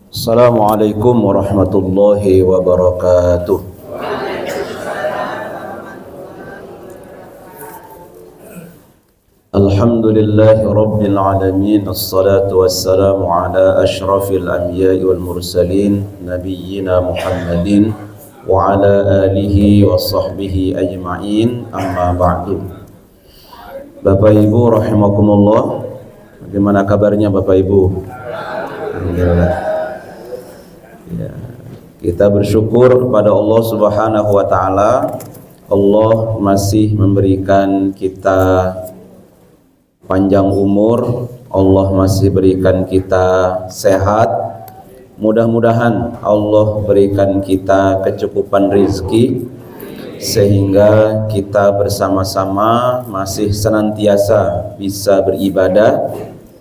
Assalamualaikum warahmatullahi wabarakatuh. Alhamdulillahi rabbil alamin. Assalatu wassalamu ala asyrafil anbiya'i wal mursalin nabiyyina Muhammadin wa ala alihi wa sahbihi ajma'in. Amma ba'du. Bapak Ibu rahimakumullah, bagaimana kabarnya Bapak Ibu? Alhamdulillah. Ya, kita bersyukur kepada Allah Subhanahu wa taala. Allah masih memberikan kita panjang umur, Allah masih berikan kita sehat. Mudah-mudahan Allah berikan kita kecukupan rezeki sehingga kita bersama-sama masih senantiasa bisa beribadah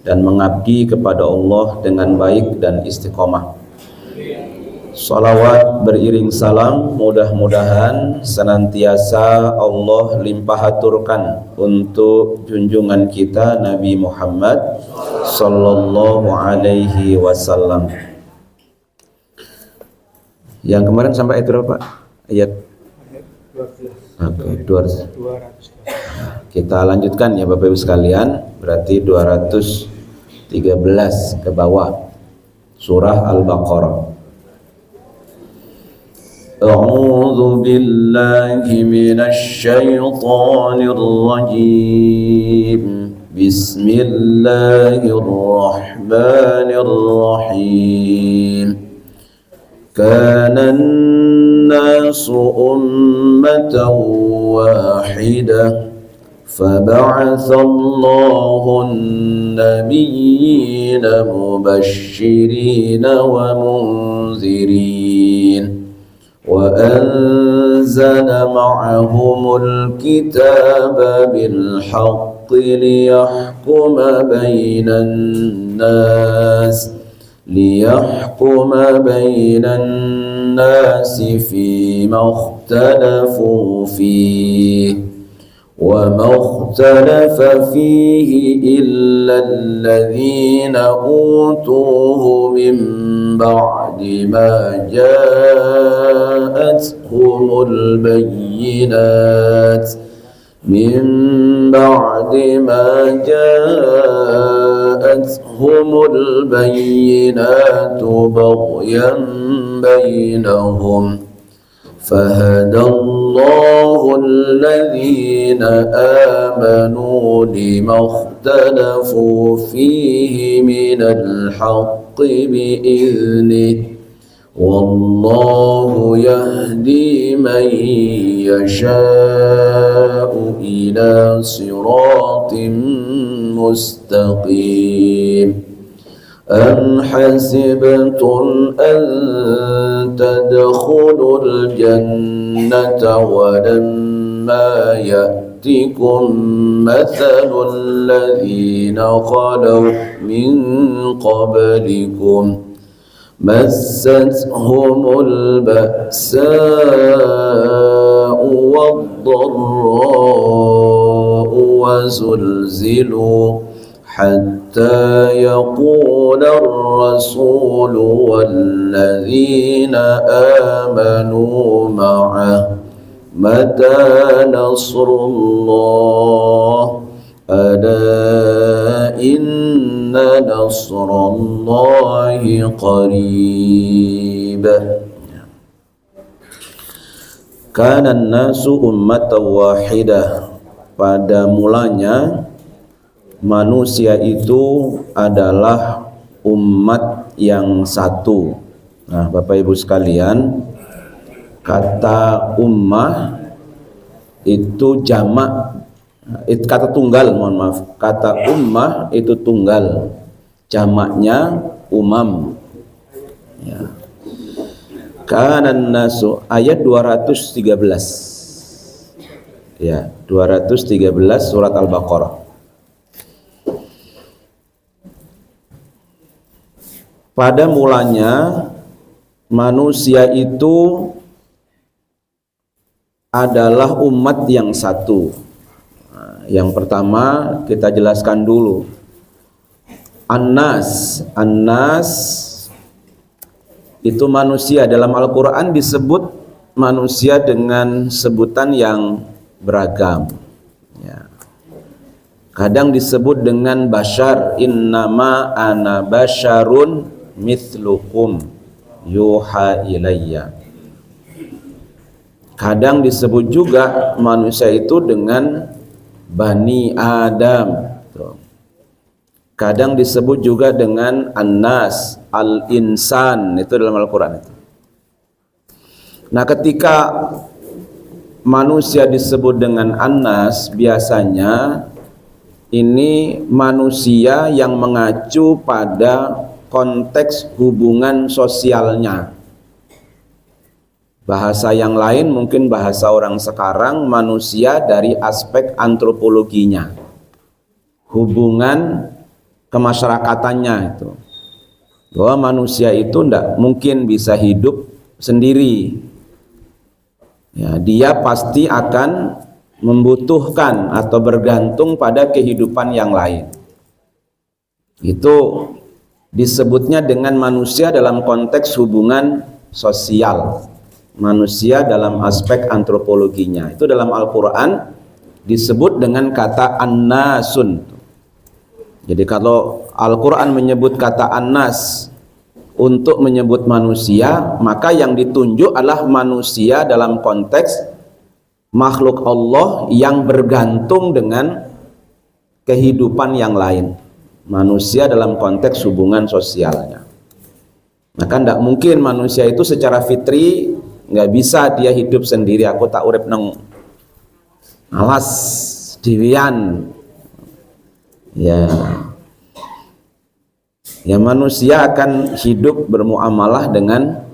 dan mengabdi kepada Allah dengan baik dan istiqomah. Salawat beriring salam mudah-mudahan senantiasa Allah limpahaturkan untuk junjungan kita Nabi Muhammad sallallahu alaihi wasallam. Yang kemarin sampai ayat berapa? Ayat 200. Kita lanjutkan ya Bapak Ibu sekalian, berarti 213 ke bawah. Surah Al-Baqarah. أعوذ بالله من الشيطان الرجيم بسم الله الرحمن الرحيم كان الناس أمة واحدة فبعث الله النبيين مبشرين ومنذرين وأنزل معهم الكتاب بالحق ليحكم بين الناس فيما اختلفوا فيه وما اختلف فيه إلا الذين أوتوه من بعد ما جاءتهم البينات بغيا بينهم فهدى الله الذين آمنوا لما اختلفوا فيه من الحق بإذنه والله يهدي من يشاء إلى صراط مستقيم أم حسبتم أن تدخلوا الجنة ولما يأتكم مثل الذين خلوا من قبلكم مستهم البأساء والضراء وزلزلوا حتى يقول الرسول والذين آمنوا معه متى نصر الله ألا إن نصر الله قريب. Kana an-nasu ummatan wahidah. Pada mulanya manusia itu adalah umat yang satu. Nah, Bapak Ibu sekalian, kata ummah itu jamak, kata tunggal, mohon maaf. Kata ummah itu tunggal, jamaknya umam. Ya. Kanan nasu, ayat 213. Ya, 213 surat Al-Baqarah. Pada mulanya manusia itu adalah umat yang satu. Yang pertama kita jelaskan dulu. An-nas itu manusia. Dalam Al-Quran disebut manusia dengan sebutan yang beragam ya. Kadang disebut dengan bashar, innama ana basharun mithlukum yuha ilayya. Kadang disebut juga manusia itu dengan Bani Adam. Kadang disebut juga dengan An-Nas, Al-Insan, itu dalam Al-Quran itu. Nah, ketika manusia disebut dengan An-Nas, biasanya ini manusia yang mengacu pada konteks hubungan sosialnya. Bahasa yang lain mungkin bahasa orang sekarang, manusia dari aspek antropologinya, hubungan kemasyarakatannya itu. Bahwa manusia itu tidak mungkin bisa hidup sendiri ya, dia pasti akan membutuhkan atau bergantung pada kehidupan yang lain. Itu disebutnya dengan manusia dalam konteks hubungan sosial, manusia dalam aspek antropologinya. Itu dalam Al-Quran disebut dengan kata An-Nasun. Jadi kalau Al-Quran menyebut kata An-Nas untuk menyebut manusia, maka yang ditunjuk adalah manusia dalam konteks makhluk Allah yang bergantung dengan kehidupan yang lain, manusia dalam konteks hubungan sosialnya. Maka tidak mungkin manusia itu secara fitri nggak bisa dia hidup sendiri. Aku tak urip nang alas dewian ya. Ya, manusia akan hidup bermuamalah dengan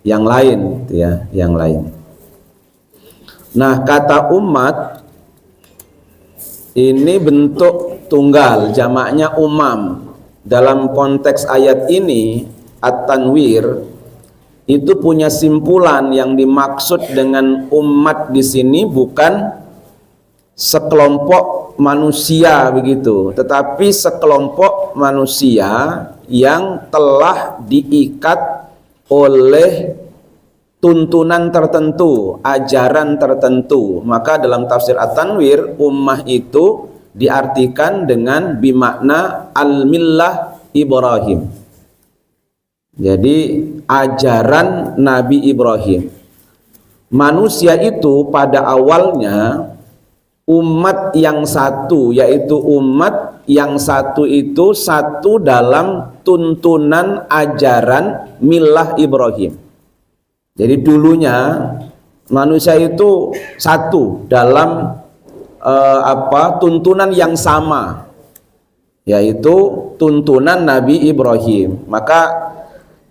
yang lain ya, yang lain. Nah, kata umat ini bentuk tunggal, jamaknya umam. Dalam konteks ayat ini At-Tanwir itu punya simpulan. Yang dimaksud dengan umat di sini bukan sekelompok manusia begitu, tetapi sekelompok manusia yang telah diikat oleh tuntunan tertentu, ajaran tertentu. Maka dalam tafsir At-Tanwir, ummah itu diartikan dengan bimakna al-millah Ibrahim. Jadi ajaran Nabi Ibrahim. Manusia itu pada awalnya umat yang satu, yaitu umat yang satu itu satu dalam tuntunan ajaran millah Ibrahim. Jadi dulunya manusia itu satu dalam tuntunan yang sama, yaitu tuntunan Nabi Ibrahim. Maka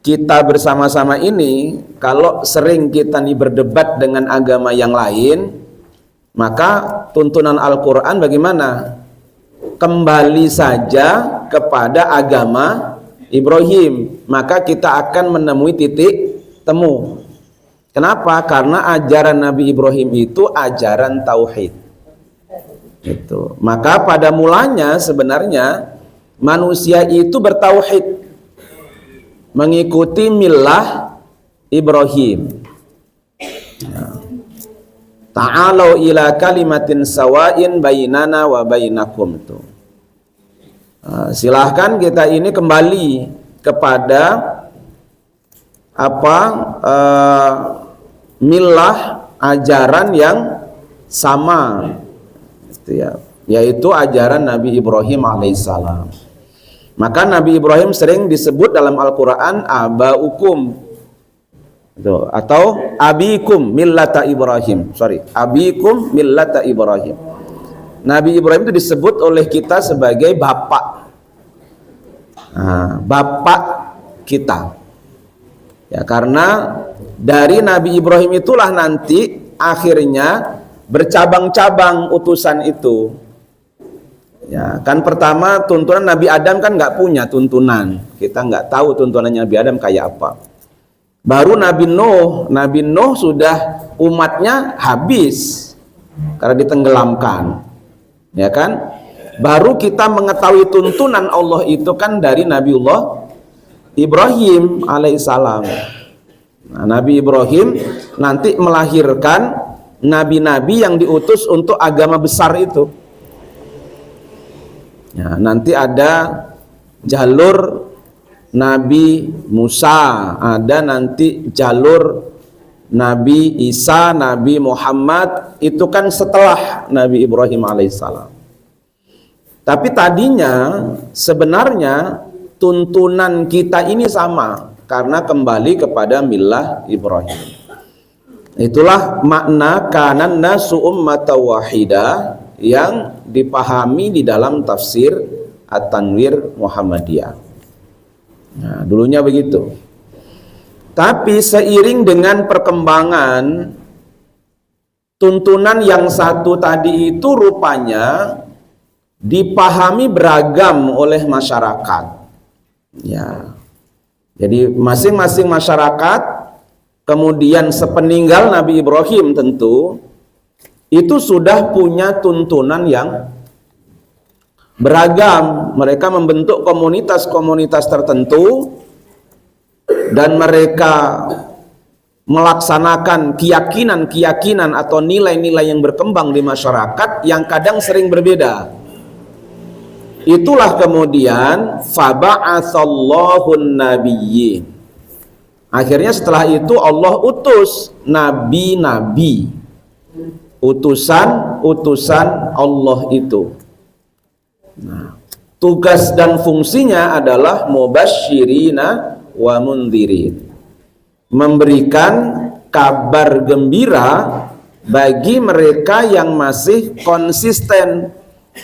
kita bersama-sama ini kalau sering kita nih berdebat dengan agama yang lain, maka tuntunan Al-Quran bagaimana? Kembali saja kepada agama Ibrahim, maka kita akan menemui titik temu. Kenapa? Karena ajaran Nabi Ibrahim itu ajaran tauhid. Itu. Maka pada mulanya sebenarnya manusia itu bertauhid, mengikuti millah Ibrahim. Ta'alau ila kalimatin sawa'in bainana wa bainakum. Silahkan kita ini kembali kepada millah, ajaran yang sama, yaitu ajaran Nabi Ibrahim alaihissalam. Maka Nabi Ibrahim sering disebut dalam Al-Quran abaukum atau abikum millata Ibrahim. Abikum millata Ibrahim. Nabi Ibrahim itu disebut oleh kita sebagai bapak, bapak kita. Ya, karena dari Nabi Ibrahim itulah nanti akhirnya bercabang-cabang utusan itu. Ya, kan pertama tuntunan Nabi Adam kan nggak punya tuntunan. Kita nggak tahu tuntunannya Nabi Adam kayak apa. Baru Nabi Nuh sudah umatnya habis karena ditenggelamkan, ya kan? Baru kita mengetahui tuntunan Allah itu kan dari Nabiullah Ibrahim alaihissalam. Nah, Nabi Ibrahim nanti melahirkan nabi-nabi yang diutus untuk agama besar itu. Ya, nanti ada jalur Nabi Musa, ada nanti jalur Nabi Isa, Nabi Muhammad, itu kan setelah Nabi Ibrahim alaihissalam. Tapi tadinya sebenarnya tuntunan kita ini sama, karena kembali kepada millah Ibrahim. Itulah makna kanan nasu ummatan wahidah yang dipahami di dalam tafsir At-Tanwir Muhammadiyah. Nah, dulunya begitu. Tapi seiring dengan perkembangan tuntunan yang satu tadi itu rupanya dipahami beragam oleh masyarakat. Ya. Jadi masing-masing masyarakat, kemudian sepeninggal Nabi Ibrahim tentu itu sudah punya tuntunan yang beragam. Mereka membentuk komunitas-komunitas tertentu dan mereka melaksanakan keyakinan-keyakinan atau nilai-nilai yang berkembang di masyarakat yang kadang sering berbeda. Itulah kemudian faba'atsallohun nabiyyin. Akhirnya setelah itu Allah utus nabi-nabi, utusan-utusan Allah itu. Nah, tugas dan fungsinya adalah mubasysyirina wa mundhirin, memberikan kabar gembira bagi mereka yang masih konsisten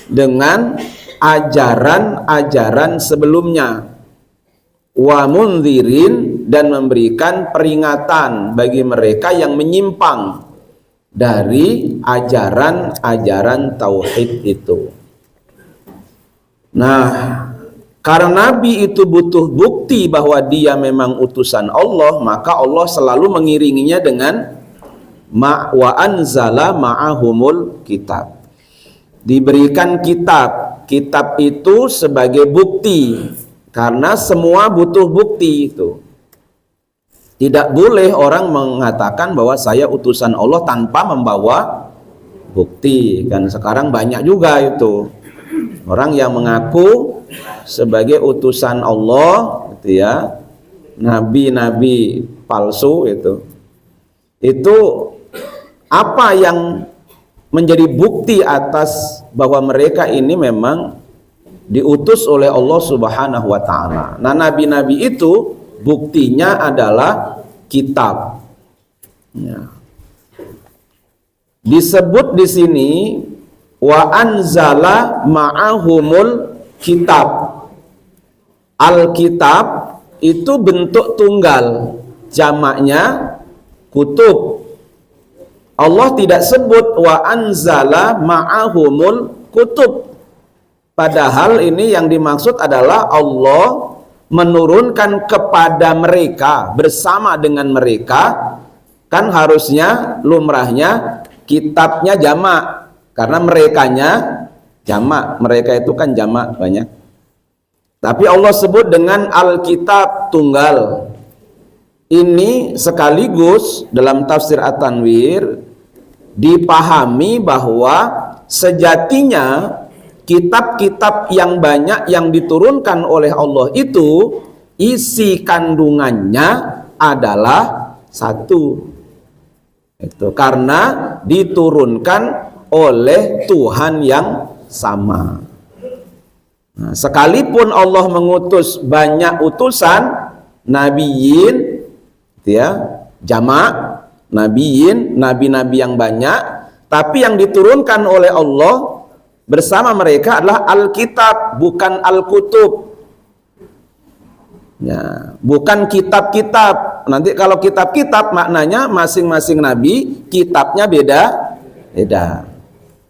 dengan ajaran-ajaran sebelumnya, wa mundhirin, dan memberikan peringatan bagi mereka yang menyimpang dari ajaran-ajaran tauhid itu. Nah, karena Nabi itu butuh bukti bahwa dia memang utusan Allah, maka Allah selalu mengiringinya dengan wa anzala ma'ahumul kitab. Diberikan kitab. Kitab itu sebagai bukti, karena semua butuh bukti itu. Tidak boleh orang mengatakan bahwa saya utusan Allah tanpa membawa bukti. Kan sekarang banyak juga itu orang yang mengaku sebagai utusan Allah, gitu ya, nabi-nabi palsu itu apa yang menjadi bukti atas bahwa mereka ini memang diutus oleh Allah Subhanahu wa taala. Nah, nabi-nabi itu buktinya adalah kitab. Ya. Disebut di sini wa anzala ma'ahumul kitab. Alkitab itu bentuk tunggal, jamaknya kutub. Allah tidak sebut wa anzala ma'ahumul kutub. Padahal ini yang dimaksud adalah Allah menurunkan kepada mereka, bersama dengan mereka. Kan harusnya lumrahnya kitabnya jamak, karena merekanya jamak. Mereka itu kan jamak banyak. Tapi Allah sebut dengan Alkitab tunggal. Ini sekaligus dalam tafsir At-Tanwir dipahami bahwa sejatinya kitab-kitab yang banyak yang diturunkan oleh Allah itu isi kandungannya adalah satu. Itu karena diturunkan oleh Tuhan yang sama. Nah, sekalipun Allah mengutus banyak utusan, nabiyin, ya, jamak, nabiyin, nabi-nabi yang banyak, tapi yang diturunkan oleh Allah bersama mereka adalah Alkitab, bukan Al-Kutub. Ya, bukan kitab-kitab. Nanti kalau kitab-kitab maknanya masing-masing nabi kitabnya beda.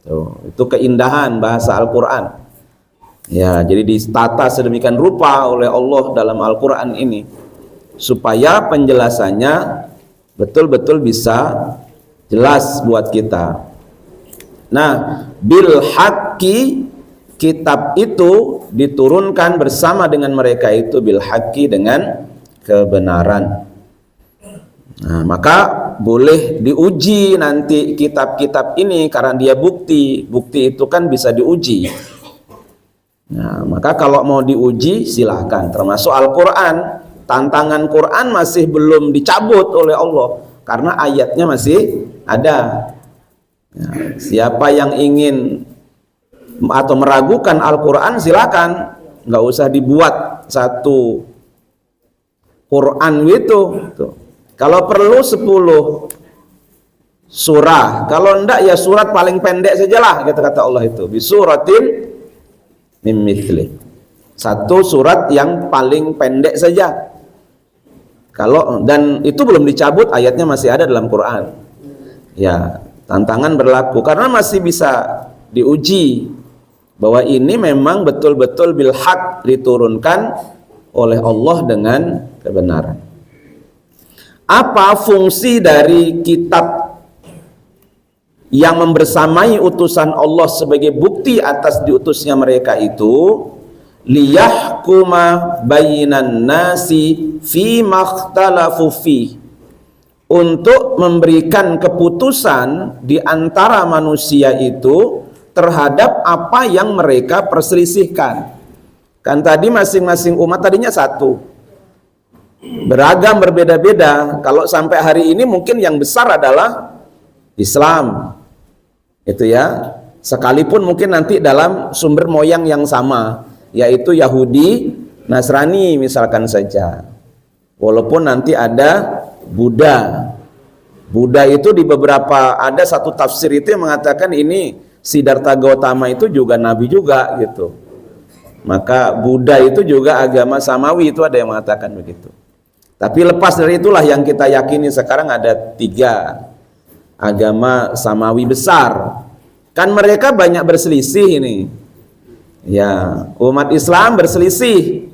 Tuh, itu keindahan bahasa Al-Qur'an. Ya, jadi ditata sedemikian rupa oleh Allah dalam Al-Qur'an ini supaya penjelasannya betul-betul bisa jelas buat kita. Nah, bil haqqi kitab itu diturunkan bersama dengan mereka itu bil haqqi, dengan kebenaran. Nah, maka boleh diuji nanti kitab-kitab ini karena dia bukti. Bukti itu kan bisa diuji. Nah, maka kalau mau diuji silahkan. Termasuk Al-Quran. Tantangan Quran masih belum dicabut oleh Allah karena ayatnya masih ada. Ya, siapa yang ingin atau meragukan Al-Quran silakan. Nggak usah dibuat satu Quran gitu. Tuh. Kalau perlu 10 surah, kalau enggak ya surat paling pendek sajalah, kata Allah itu. Bisuratin mim mithli. Satu surat yang paling pendek saja. Kalau dan itu belum dicabut, ayatnya masih ada dalam Quran. Ya, tantangan berlaku karena masih bisa diuji bahwa ini memang betul-betul bil haq diturunkan oleh Allah dengan kebenaran. Apa fungsi dari kitab yang membersamai utusan Allah sebagai bukti atas diutusnya mereka itu? Liyahkuma bainan nasi fi makhtalafu fi, untuk memberikan keputusan di antara manusia itu terhadap apa yang mereka perselisihkan. Kan tadi masing-masing umat tadinya satu, beragam, berbeda-beda. Kalau sampai hari ini mungkin yang besar adalah Islam, itu ya. Sekalipun mungkin nanti dalam sumber moyang yang sama, yaitu Yahudi, Nasrani misalkan saja. Walaupun nanti ada Buddha. Buddha itu di beberapa, ada satu tafsir itu yang mengatakan ini Siddhartha Gautama itu juga nabi juga gitu. Maka Buddha itu juga agama samawi, itu ada yang mengatakan begitu. Tapi lepas dari itulah yang kita yakini sekarang ada 3 agama samawi besar. Kan mereka banyak berselisih ini. Ya, umat Islam berselisih,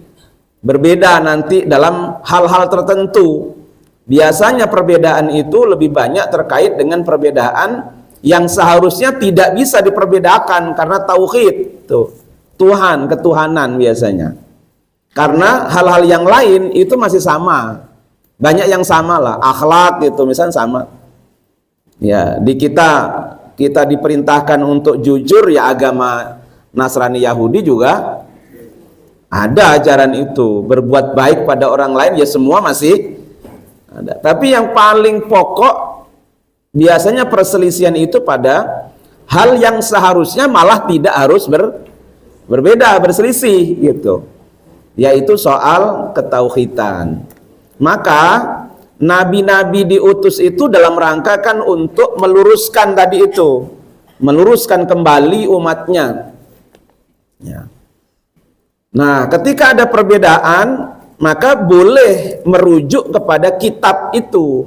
berbeda nanti dalam hal-hal tertentu. Biasanya perbedaan itu lebih banyak terkait dengan perbedaan yang seharusnya tidak bisa diperbedakan karena tauhid, tuh, Tuhan, ketuhanan biasanya. Karena hal-hal yang lain itu masih sama. Banyak yang sama lah, akhlak gitu misalnya sama. Ya, di kita diperintahkan untuk jujur, ya agama Nasrani Yahudi juga ada ajaran itu, berbuat baik pada orang lain, ya semua masih ada. Tapi yang paling pokok biasanya perselisihan itu pada hal yang seharusnya malah tidak harus berbeda, berselisih gitu, yaitu soal ketauhidan. Maka nabi-nabi diutus itu dalam rangka kan untuk meluruskan tadi itu, meluruskan kembali umatnya. Ya. Nah, ketika ada perbedaan, maka boleh merujuk kepada kitab itu.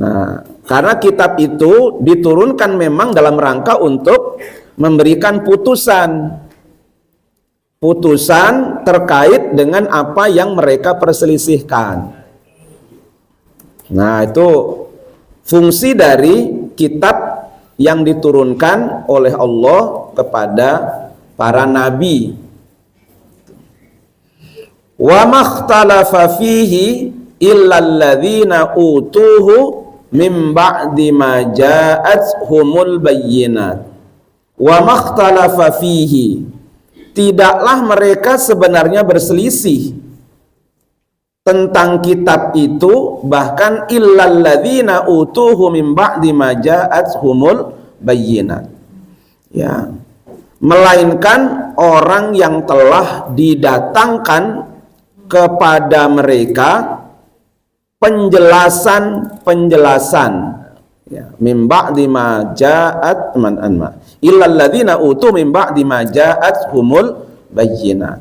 Nah, karena kitab itu diturunkan memang dalam rangka untuk memberikan putusan terkait dengan apa yang mereka perselisihkan. Nah, itu fungsi dari kitab yang diturunkan oleh Allah kepada para nabi. Wa makhtalafa fihi illa alladzina utuhu min ba'di ma ja'athumul bayyinat. Wa makhtalafa fihi, tidaklah mereka sebenarnya berselisih tentang kitab itu, bahkan illa alladzina utuhu min ba'di ma ja'athumul bayyinat. Ya. Melainkan orang yang telah didatangkan kepada mereka penjelasan ya, mim ba'di ma ja'at man anma illal ladzina utu mim ba'di ma ja'athumul bayyinat.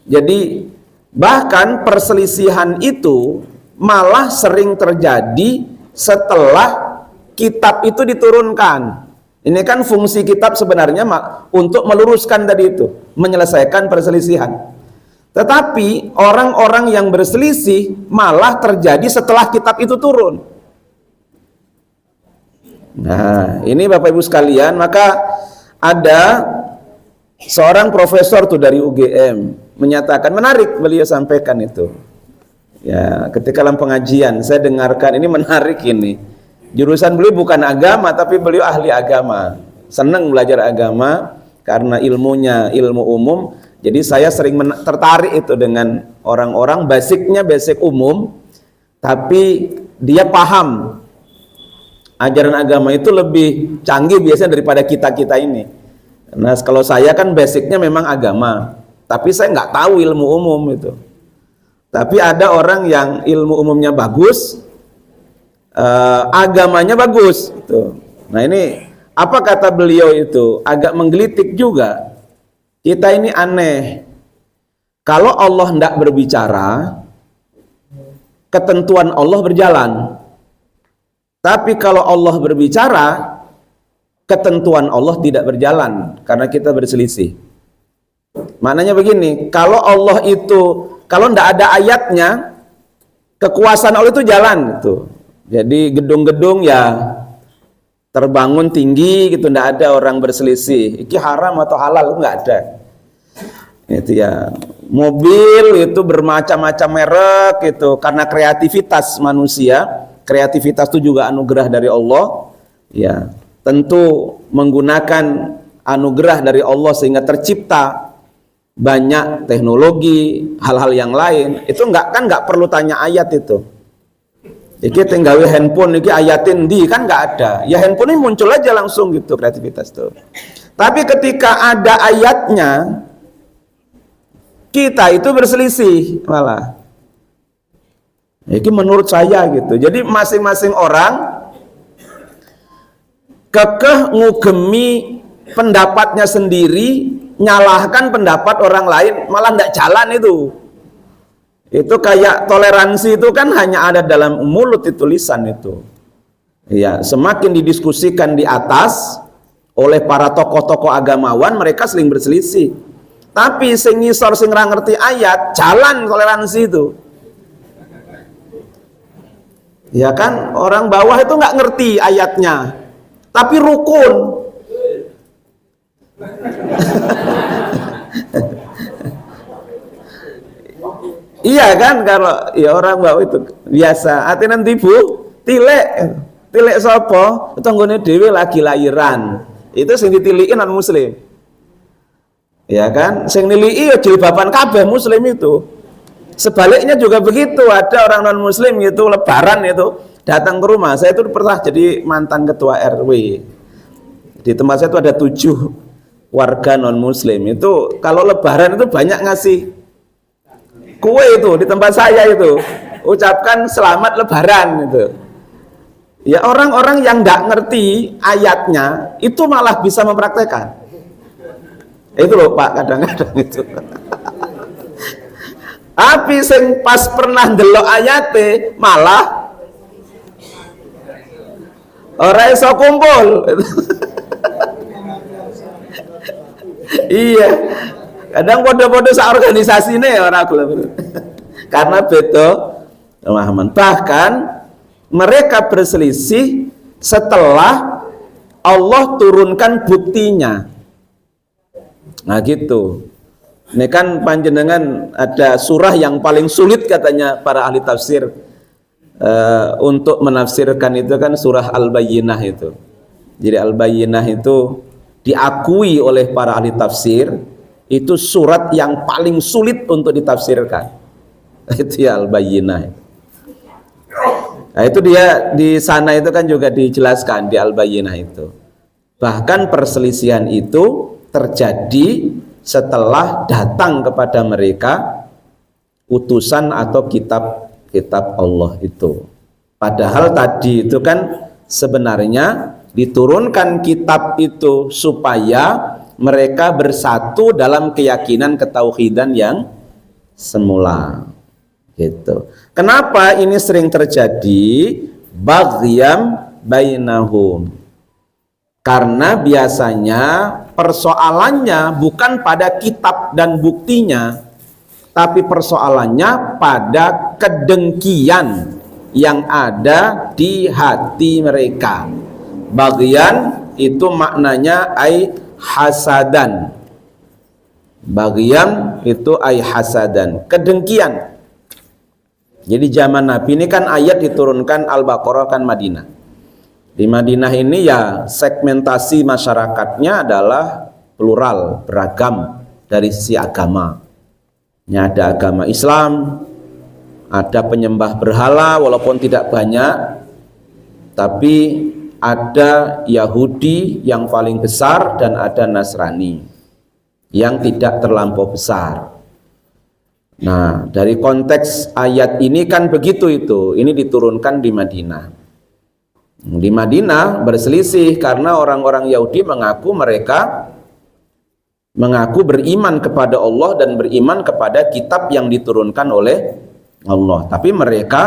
Jadi bahkan perselisihan itu malah sering terjadi setelah kitab itu diturunkan. Ini kan fungsi kitab sebenarnya untuk meluruskan tadi itu, menyelesaikan perselisihan. Tetapi orang-orang yang berselisih malah terjadi setelah kitab itu turun. Nah, ini Bapak Ibu sekalian, maka ada Seorang profesor tuh dari UGM menyatakan, menarik beliau sampaikan itu. Ya, ketika dalam pengajian saya dengarkan, ini menarik ini. Jurusan beliau bukan agama tapi beliau ahli agama. Senang belajar agama karena ilmunya ilmu umum. Jadi saya sering tertarik itu dengan orang-orang basicnya basic umum, tapi dia paham ajaran agama itu lebih canggih biasanya daripada kita-kita ini. Nah, kalau saya kan basicnya memang agama, tapi saya nggak tahu ilmu umum itu. Tapi ada orang yang ilmu umumnya bagus, agamanya bagus. Gitu. Nah ini apa kata beliau itu? Agak menggelitik juga. Kita ini aneh. Kalau Allah tidak berbicara, ketentuan Allah berjalan. Tapi kalau Allah berbicara, ketentuan Allah tidak berjalan karena kita berselisih. Maknanya begini, kalau Allah itu, kalau tidak ada ayatnya, kekuasaan Allah itu jalan gitu. Jadi gedung-gedung ya terbangun tinggi gitu, tidak ada orang berselisih. Iki haram atau halal, nggak ada. Itu ya. Mobil itu bermacam-macam merek gitu karena kreativitas manusia. Kreativitas itu juga anugerah dari Allah. Ya, tentu menggunakan anugerah dari Allah sehingga tercipta banyak teknologi, hal-hal yang lain. Itu nggak perlu tanya ayat itu. Iki tinggal handphone, iki ayatin di kan nggak ada. Ya handphone ini muncul aja langsung gitu kreativitas tuh. Tapi ketika ada ayatnya, kita itu berselisih malah. Iki menurut saya gitu. Jadi masing-masing orang kekeh ngugemi pendapatnya sendiri, nyalahkan pendapat orang lain, malah tidak jalan itu. Itu kayak toleransi itu kan hanya ada dalam mulut itu, lisan itu. Ya, semakin didiskusikan di atas oleh para tokoh-tokoh agamawan, mereka sering berselisih. Tapi sing ngisor sing ra ngerti ayat, jalan toleransi itu. Ya kan, orang bawah itu nggak ngerti ayatnya, tapi rukun. Iya kan, kalau ya orang bawah itu biasa. Ati nanti bu, tilek sopo, tanggone dewe lagi lahiran. Itu sing ditilikin non muslim. Ya kan, sing nilii ya jilbaban kabeh muslim itu. Sebaliknya juga begitu, ada orang non muslim itu lebaran itu datang ke rumah. Saya itu pernah jadi mantan ketua RW. Di tempat saya itu ada 7 warga non muslim. Itu kalau lebaran itu banyak ngasih kue itu di tempat saya itu, ucapkan selamat lebaran itu. Ya orang-orang yang tidak ngerti ayatnya itu malah bisa mempraktekkan. Itu loh Pak, kadang-kadang itu. Tapi sing pas pernah ndelok ayate malah ora iso kumpul. Iya. Kadang podo-podo saorganisasi ini orang gelem. Karena beda pemahaman. Bahkan mereka berselisih setelah Allah turunkan buktinya. Nah gitu. Ini kan panjenengan ada surah yang paling sulit katanya para ahli tafsir untuk menafsirkan itu kan surah Al-Bayyinah itu. Jadi Al-Bayyinah itu diakui oleh para ahli tafsir itu surat yang paling sulit untuk ditafsirkan. Itu ya Al-Bayyinah. Nah, itu dia di sana itu kan juga dijelaskan di Al-Bayyinah itu. Bahkan perselisihan itu terjadi setelah datang kepada mereka utusan atau kitab Allah itu. Padahal tadi itu kan sebenarnya diturunkan kitab itu supaya mereka bersatu dalam keyakinan ketauhidan yang semula gitu. Kenapa ini sering terjadi baghyam bainahum? Karena biasanya persoalannya bukan pada kitab dan buktinya, tapi persoalannya pada kedengkian yang ada di hati mereka. Baghyan itu maknanya hasadan. Baghyan itu ay hasadan, kedengkian. Jadi zaman Nabi ini kan ayat diturunkan Al-Baqarah kan Madinah. Di Madinah ini ya segmentasi masyarakatnya adalah plural, beragam dari sisi agama. Ya, ada agama Islam, ada penyembah berhala walaupun tidak banyak, tapi ada Yahudi yang paling besar dan ada Nasrani yang tidak terlampau besar. Nah, dari konteks ayat ini kan begitu itu. Ini diturunkan di Madinah. Di Madinah berselisih karena orang-orang Yahudi mengaku beriman kepada Allah dan beriman kepada kitab yang diturunkan oleh Allah. Tapi mereka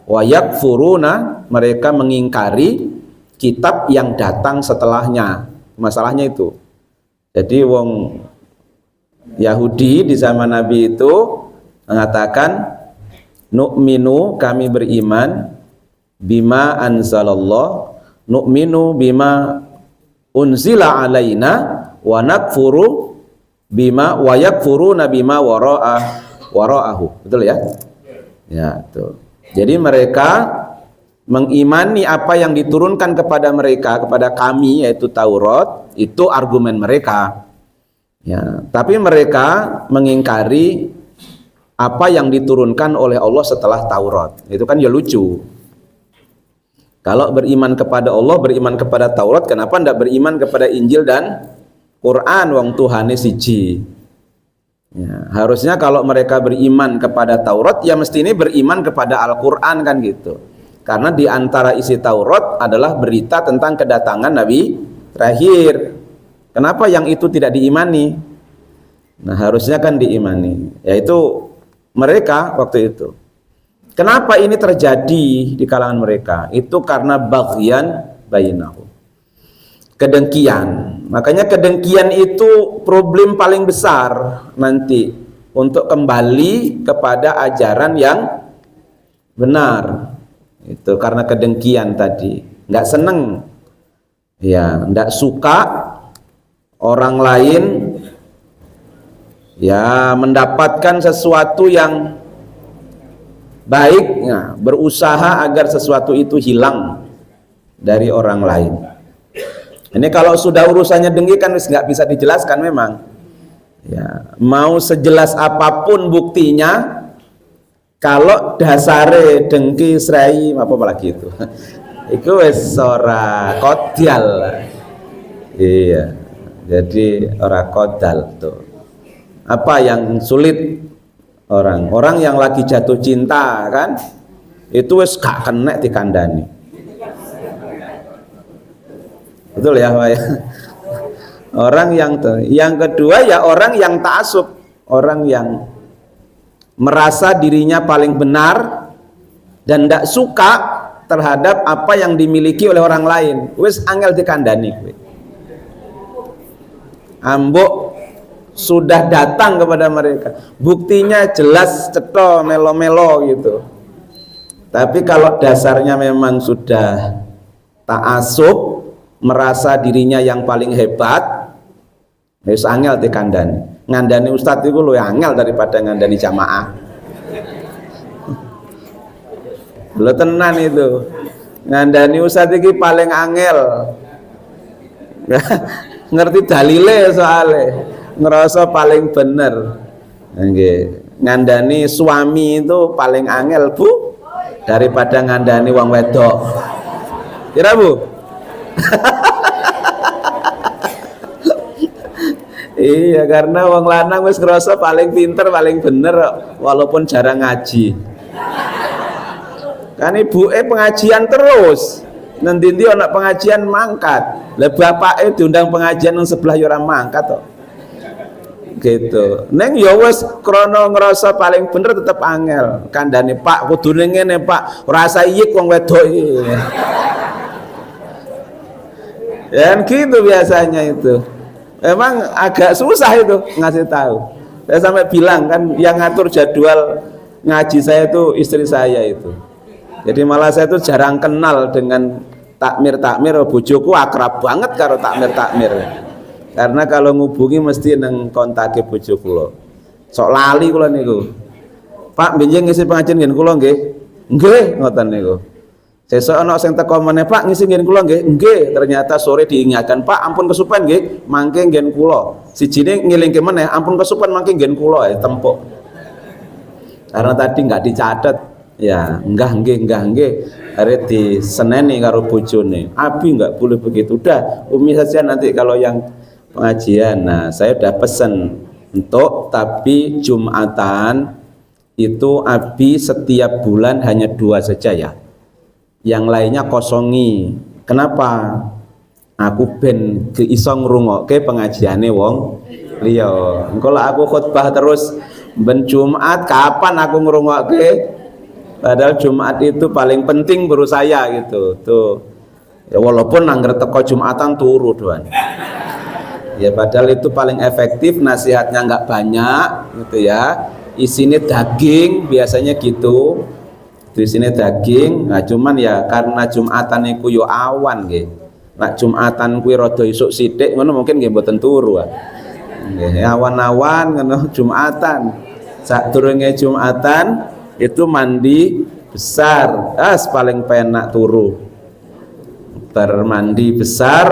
wayakfuruna, mereka mengingkari kitab yang datang setelahnya. Masalahnya itu. Jadi wong Yahudi di zaman Nabi itu mengatakan nu'minu, kami beriman bima anzalallah, nu'minu bima unzila alaina wa nakfuru bima wa yakfuruna bima wara'ahu. Betul ya? Ya, tuh. Jadi mereka mengimani apa yang diturunkan kepada mereka, kepada kami, yaitu Taurat, itu argumen mereka. Ya, tapi mereka mengingkari apa yang diturunkan oleh Allah setelah Taurat. Itu kan ya lucu. Kalau beriman kepada Allah, beriman kepada Taurat, kenapa tidak beriman kepada Injil dan Quran? Wong Tuhane siji. Ya, harusnya kalau mereka beriman kepada Taurat, ya mesti ini beriman kepada Al-Quran kan gitu. Karena di antara isi Taurat adalah berita tentang kedatangan Nabi terakhir. Kenapa yang itu tidak diimani? Nah, harusnya kan diimani. Yaitu mereka waktu itu. Kenapa ini terjadi di kalangan mereka? Itu karena baghyan bainahum, kedengkian. Makanya kedengkian itu problem paling besar nanti untuk kembali kepada ajaran yang benar. Itu karena kedengkian tadi, nggak seneng, ya, nggak suka orang lain ya mendapatkan sesuatu yang baik, ya, berusaha agar sesuatu itu hilang dari orang lain. Ini kalau sudah urusannya dengki kan nggak bisa dijelaskan memang. Ya, mau sejelas apapun buktinya, kalau dasare dengki serai apa lagi itu, itu wis ora kodal. Iya, jadi ora kodal tuh. Apa yang sulit orang yang lagi jatuh cinta kan, itu wis gak kena dikandani. Betul ya Pak ya? Orang yang kedua ya orang yang ta'assub, orang yang merasa dirinya paling benar dan tidak suka terhadap apa yang dimiliki oleh orang lain, wis angel dikandani. Ambok sudah datang kepada mereka, buktinya jelas cetha melo-melo gitu. Tapi kalau dasarnya memang sudah ta'assub, merasa dirinya yang paling hebat, wis angel dikandani. Ngandani ustadz itu luwih angel daripada ngandani jamaah. Lho tenan itu. Ngandani ustadz iki paling angel. Ngerti dalile soalnya, ngerasa paling bener. Nggih. Ngandani suami itu paling angel, Bu, daripada ngandani wong wedok. Kira Bu? Iya, karena wong lanang wis ngerasa paling pinter, paling bener walaupun jarang ngaji. Kan ibuke pengajian terus. Nanti ana pengajian mangkat. Lah bapake diundang pengajian nang sebelah ya ora mangkat kok. Gitu. Neng ya wis krana ngerasa paling bener tetep angel. Kandhane Pak kudune ngene Pak, ora sayik wong wedok iki. Dan gitu biasanya itu. Memang agak susah itu ngasih tahu. Saya sampai bilang kan yang ngatur jadwal ngaji saya itu istri saya itu. Jadi malah saya itu jarang kenal dengan takmir-takmir. Bojoku akrab banget karo takmir-takmir. Karena kalau ngubungi mesti nang kontake bojo kula. Sok lali kula niku. Pak benjing ngisi pengajian ngen kula nggih. Nggih, ngoten niku. Sesuk ana sing teko meneh, Pak ngisi ngen kula nggih. Nggih, ternyata sore diingatkan, Pak ampun kesupen nggih, mangke ngen kula. Sijine ngilingke meneh, ampun kesupen mangke ngen kula tempuk. Karena tadi enggak dicatat. Ya, enggak nggih. Are diseneni karo bojone. Abi enggak boleh begitu. Udah, Umi saja nanti kalau yang pengajian. Nah, saya udah pesen untuk tapi Jumatan itu Abi setiap bulan hanya 2 saja ya. Yang lainnya kosongi. Kenapa? Aku ben iso ngrungokke pengajiane wong liya. Engko lek aku khutbah terus ben Jumat kapan aku ngrungokke? Padahal Jumat itu paling penting bro saya gitu. Tuh. Ya walaupun angger teko Jumatan turu doan. Ya padahal itu paling efektif, nasihatnya nggak banyak gitu ya. Isinya daging biasanya gitu. Di sini daging. Nah cuman ya karena Jumatan iku yo awan nggih. Nek Jumatan kuwi rada isuk sithik ngono mungkin nggih mboten turu. Nggih awan-awan ngono Jumatan. Sadurunge Jumatan itu mandi besar, paling penak turu. Bermandi besar,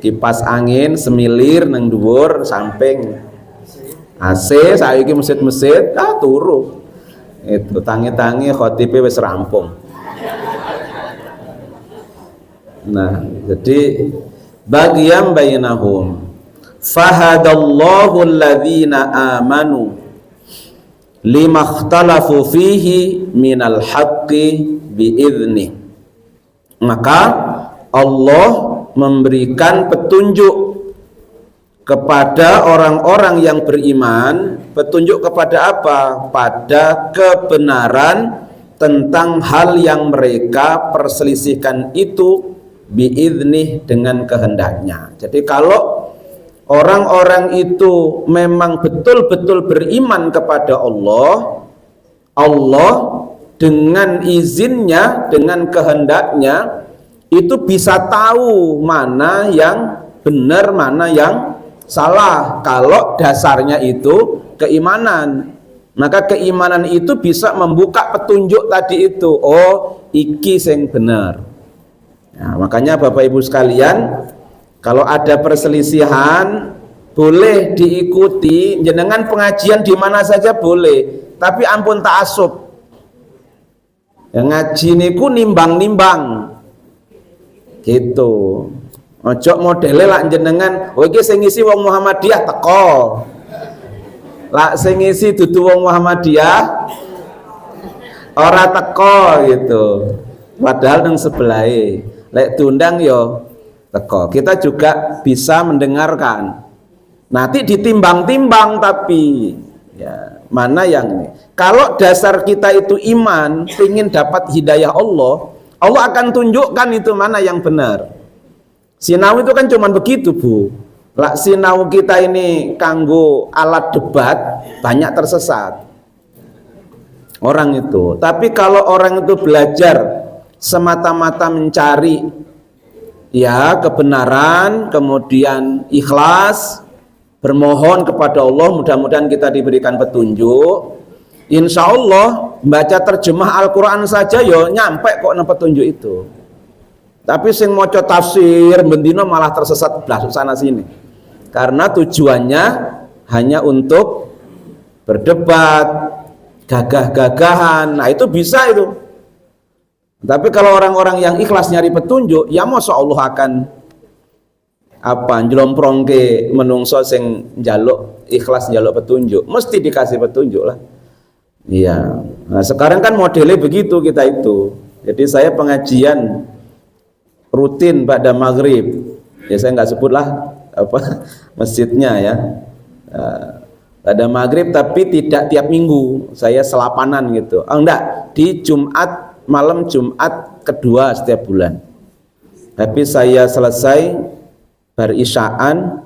kipas angin semilir nang dhuwur samping AC saiki mesit-mesit turu. Itu tangi-tangi khotibe wis rampung. Nah, jadi bagian bainahum fahadallahu alladhina amanu lima ikhtalafu fihi minal haqqi biidznih. Maka Allah memberikan petunjuk kepada orang-orang yang beriman. Petunjuk kepada apa? Pada kebenaran tentang hal yang mereka perselisihkan itu biidznih, dengan kehendaknya. Jadi kalau orang-orang itu memang betul-betul beriman kepada Allah, Allah dengan izinnya, dengan kehendaknya itu bisa tahu mana yang benar, mana yang salah. Kalau dasarnya itu keimanan, maka keimanan itu bisa membuka petunjuk tadi itu. Oh, iki sing benar. Nah, makanya Bapak Ibu sekalian, kalau ada perselisihan boleh diikuti, jenengan pengajian di mana saja boleh, tapi ampun ta'assub. Yang ngaji niku nimbang-nimbang. Gitu. Ojo modele lak jenengan, oh iki sing ngisi wong Muhammadiyah teko. Lak sing ngisi dudu wong Muhammadiyah ora teko gitu. Padahal nang sebelahe. Lek diundang yo teko. Kita juga bisa mendengarkan. Nanti ditimbang-timbang tapi ya, mana yang ini. Kalau dasar kita itu iman, ingin dapat hidayah Allah, Allah akan tunjukkan itu mana yang benar. Sinau itu kan cuma begitu, Bu. Lah sinau kita ini kanggo alat debat, banyak tersesat orang itu. Tapi kalau orang itu belajar semata-mata mencari ya kebenaran, kemudian ikhlas bermohon kepada Allah, mudah-mudahan kita diberikan petunjuk. Insya Allah baca terjemah Al-Quran saja yo nyampe kok nang petunjuk itu. Tapi sing maca tafsir bendino malah tersesat blasuk sana sini. Karena tujuannya hanya untuk berdebat, gagah-gagahan. Nah, itu bisa itu. Tapi kalau orang-orang yang ikhlas nyari petunjuk, ya masa Allah akan njlomprongke menungso sing njaluk ikhlas njaluk petunjuk, mesti dikasih petunjuk lah. Iya. Nah, sekarang kan modelnya begitu kita itu. Jadi saya pengajian rutin pada maghrib. Ya saya nggak sebutlah masjidnya ya. Pada maghrib tapi tidak tiap minggu. Saya selapanan gitu. Enggak, di Jumat, malam Jumat kedua setiap bulan. Tapi saya selesai berisyaan,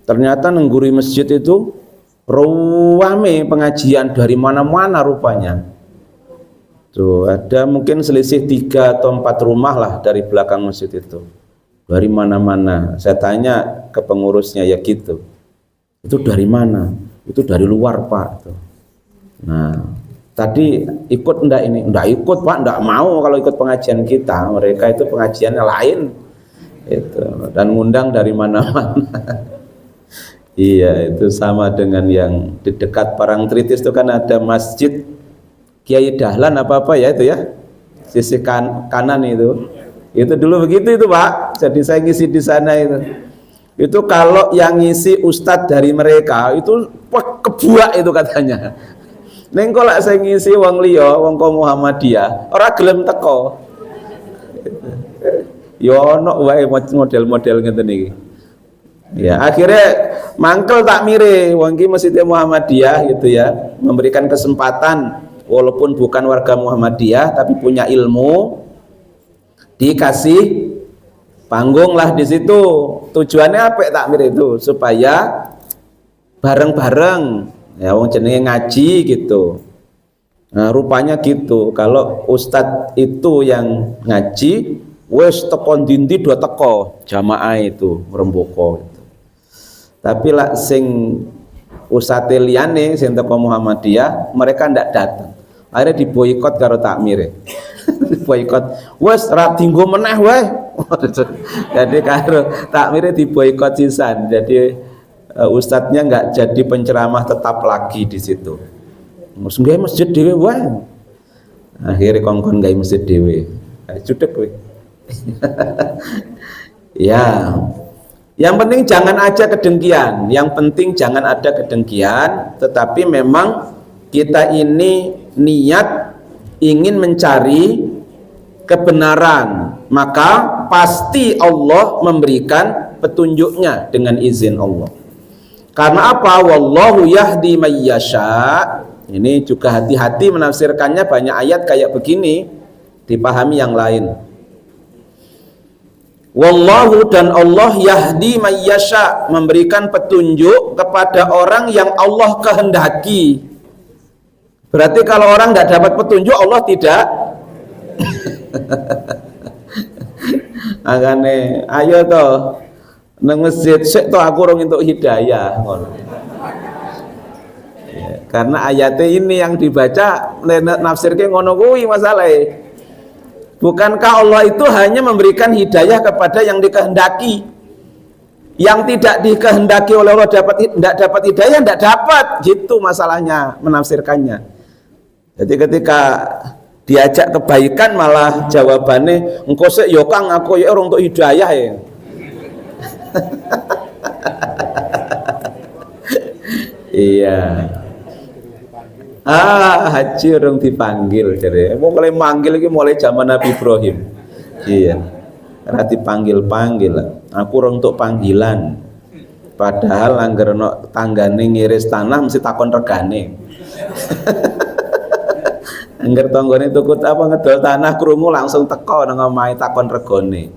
ternyata nengguri masjid itu rame pengajian dari mana-mana rupanya. Tuh ada mungkin selisih 3 atau 4 rumah lah dari belakang masjid itu. Dari mana-mana. Saya tanya ke pengurusnya ya gitu. Itu dari mana? Itu dari luar Pak. Nah, tadi ikut enggak ini? Enggak ikut Pak, enggak mau kalau ikut pengajian kita. Mereka itu pengajiannya lain. Itu. Dan ngundang dari mana-mana. Iya, itu sama dengan yang di dekat Parangtritis itu kan ada masjid Kiai Dahlan apa-apa ya itu ya. Sisi kanan itu. Itu dulu begitu itu Pak. Jadi saya ngisi di sana itu. Itu kalau yang ngisi ustadz dari mereka itu kebuak itu katanya. Neng kalau saya ngisi wong liya, wong Muhammadiyah, ora gelem teko. Yo ono wae model-model ngeten iki. Ya, akhirnya mangkel takmire wong iki Masjid Muhammadiyah gitu ya, memberikan kesempatan walaupun bukan warga Muhammadiyah tapi punya ilmu, dikasih panggung lah di situ. Tujuannya apa takmir itu? Supaya bareng-bareng ya wong jenenge ngaji gitu. Nah, rupanya gitu. Kalau ustadz itu yang ngaji, wes teko dindi do teko jamaah itu meremboko gitu. Tapi lah sing ustadz liyane sing teko Muhammadiyah, mereka ndak datang. Akhirnya diboikot karo takmire. Boikot wes ra dinggo meneh wae. Jadi karo takmire diboikot sisan. Jadi ustadznya nggak jadi penceramah tetap lagi di situ. Mesti gawe masjid dhewe wae. Akhirnya kongkon gawe masjid dhewe. Cudek kowe. Ya. Yang penting jangan ada kedengkian. Yang penting jangan ada kedengkian, tetapi memang kita ini niat ingin mencari kebenaran, maka pasti Allah memberikan petunjuknya dengan izin Allah. Karena apa? Wallahu yahdi may yasha. Ini juga hati-hati menafsirkannya, banyak ayat kayak begini dipahami yang lain. Wallahu dan Allah yahdi may yasha, memberikan petunjuk kepada orang yang Allah kehendaki. Berarti kalau orang tidak dapat petunjuk, Allah tidak. Makanya ayo toh nang masjid sik toh aku urung entuk hidayah ngono. Ya, karena ayatnya ini yang dibaca nafsirke ngono kuwi masalahe. Bukankah Allah itu hanya memberikan hidayah kepada yang dikehendaki? Yang tidak dikehendaki oleh Allah tidak dapat hidayah, tidak dapat. Gitu masalahnya menafsirkannya. Jadi ketika diajak kebaikan malah jawabannya engko sik yo Kang aku ya ora untuk hidayah ya. Iya. Haji orang dipanggil jadi. Mau mulai manggil iki mulai zaman Nabi Ibrahim. Iya. Ora dipanggil-panggil. Aku orang untuk panggilan. Padahal anggar ono tanggane ngiris tanah mesti takon regane. Angger tanggane tuku apa ngedol tanah krungu langsung teko nang omahe takon regane.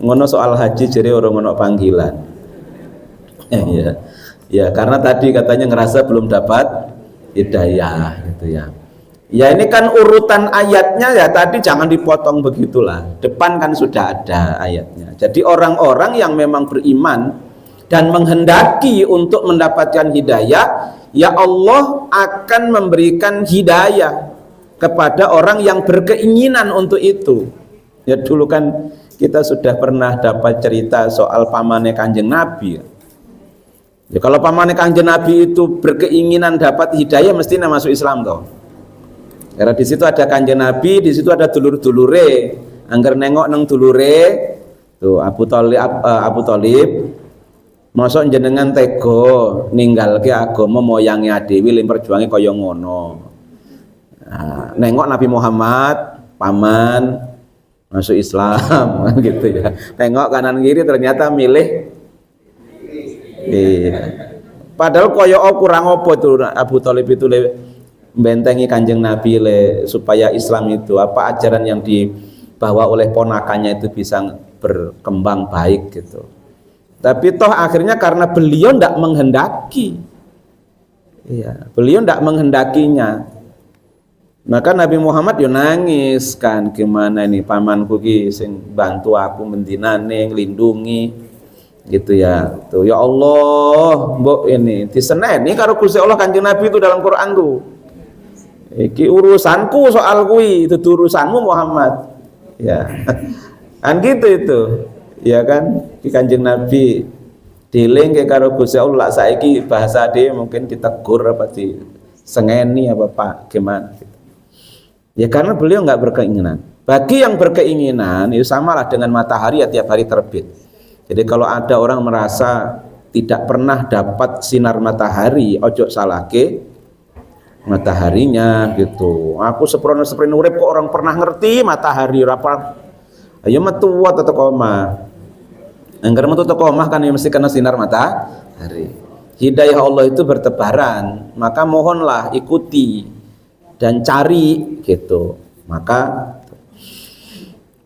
Ngono soal haji jadi orang ono panggilan. Ya. Ya, karena tadi katanya ngerasa belum dapat hidayah gitu ya. Ya ini kan urutan ayatnya ya tadi jangan dipotong begitulah. Depan kan sudah ada ayatnya. Jadi orang-orang yang memang beriman dan menghendaki untuk mendapatkan hidayah, ya Allah akan memberikan hidayah kepada orang yang berkeinginan untuk itu. Ya dulu kan kita sudah pernah dapat cerita soal pamannya Kanjeng Nabi. Ya kalau pamannya Kanjeng Nabi itu berkeinginan dapat hidayah mestinya masuk Islam toh. Karena di situ ada Kanjeng Nabi, di situ ada dulur-dulure. Angger nengok nang dulure, tuh Abu Thalib, mosok jenengan tega ninggalke agama moyangnya dhewe lim perjuange kaya ngono. Nah, nengok Nabi Muhammad, paman masuk Islam gitu ya. Tengok kanan kiri ternyata milih. Iya. Padahal koyo kurang apa tuh Abu Thalib itu bentengi Kanjeng Nabi supaya Islam itu apa ajaran yang dibawa oleh ponakannya itu bisa berkembang baik gitu. Tapi toh akhirnya karena beliau tidak menghendaki. Iya, beliau tidak menghendakinya. Maka Nabi Muhammad yo nangis kan, gimana ini pamanku ki sing bantu aku mendinane nglindungi gitu ya. Tuh ya Allah, mbok ini diseneni karo Gusti Allah Kanjeng Nabi itu dalam Quran tuh. Iki urusanku soal kui, itu urusanmu Muhammad. Ya. Kan gitu itu. Ya kan, di Kanjeng Nabi dealing ke karo Gusti Allah saiki bahasa dia mungkin ditegur apa di sengeni apa Pak gimana gitu. Ya karena beliau nggak berkeinginan. Bagi yang berkeinginan itu samalah dengan matahari ya tiap hari terbit. Jadi kalau ada orang merasa tidak pernah dapat sinar matahari, ojo salahke mataharinya gitu. Aku seprono urip kok orang pernah ngerti matahari apa? Ayo metu atau koma. Angger metu koma kan ya mesti kena sinar matahari. Hidayah Allah itu bertebaran, maka mohonlah ikuti dan cari gitu. Maka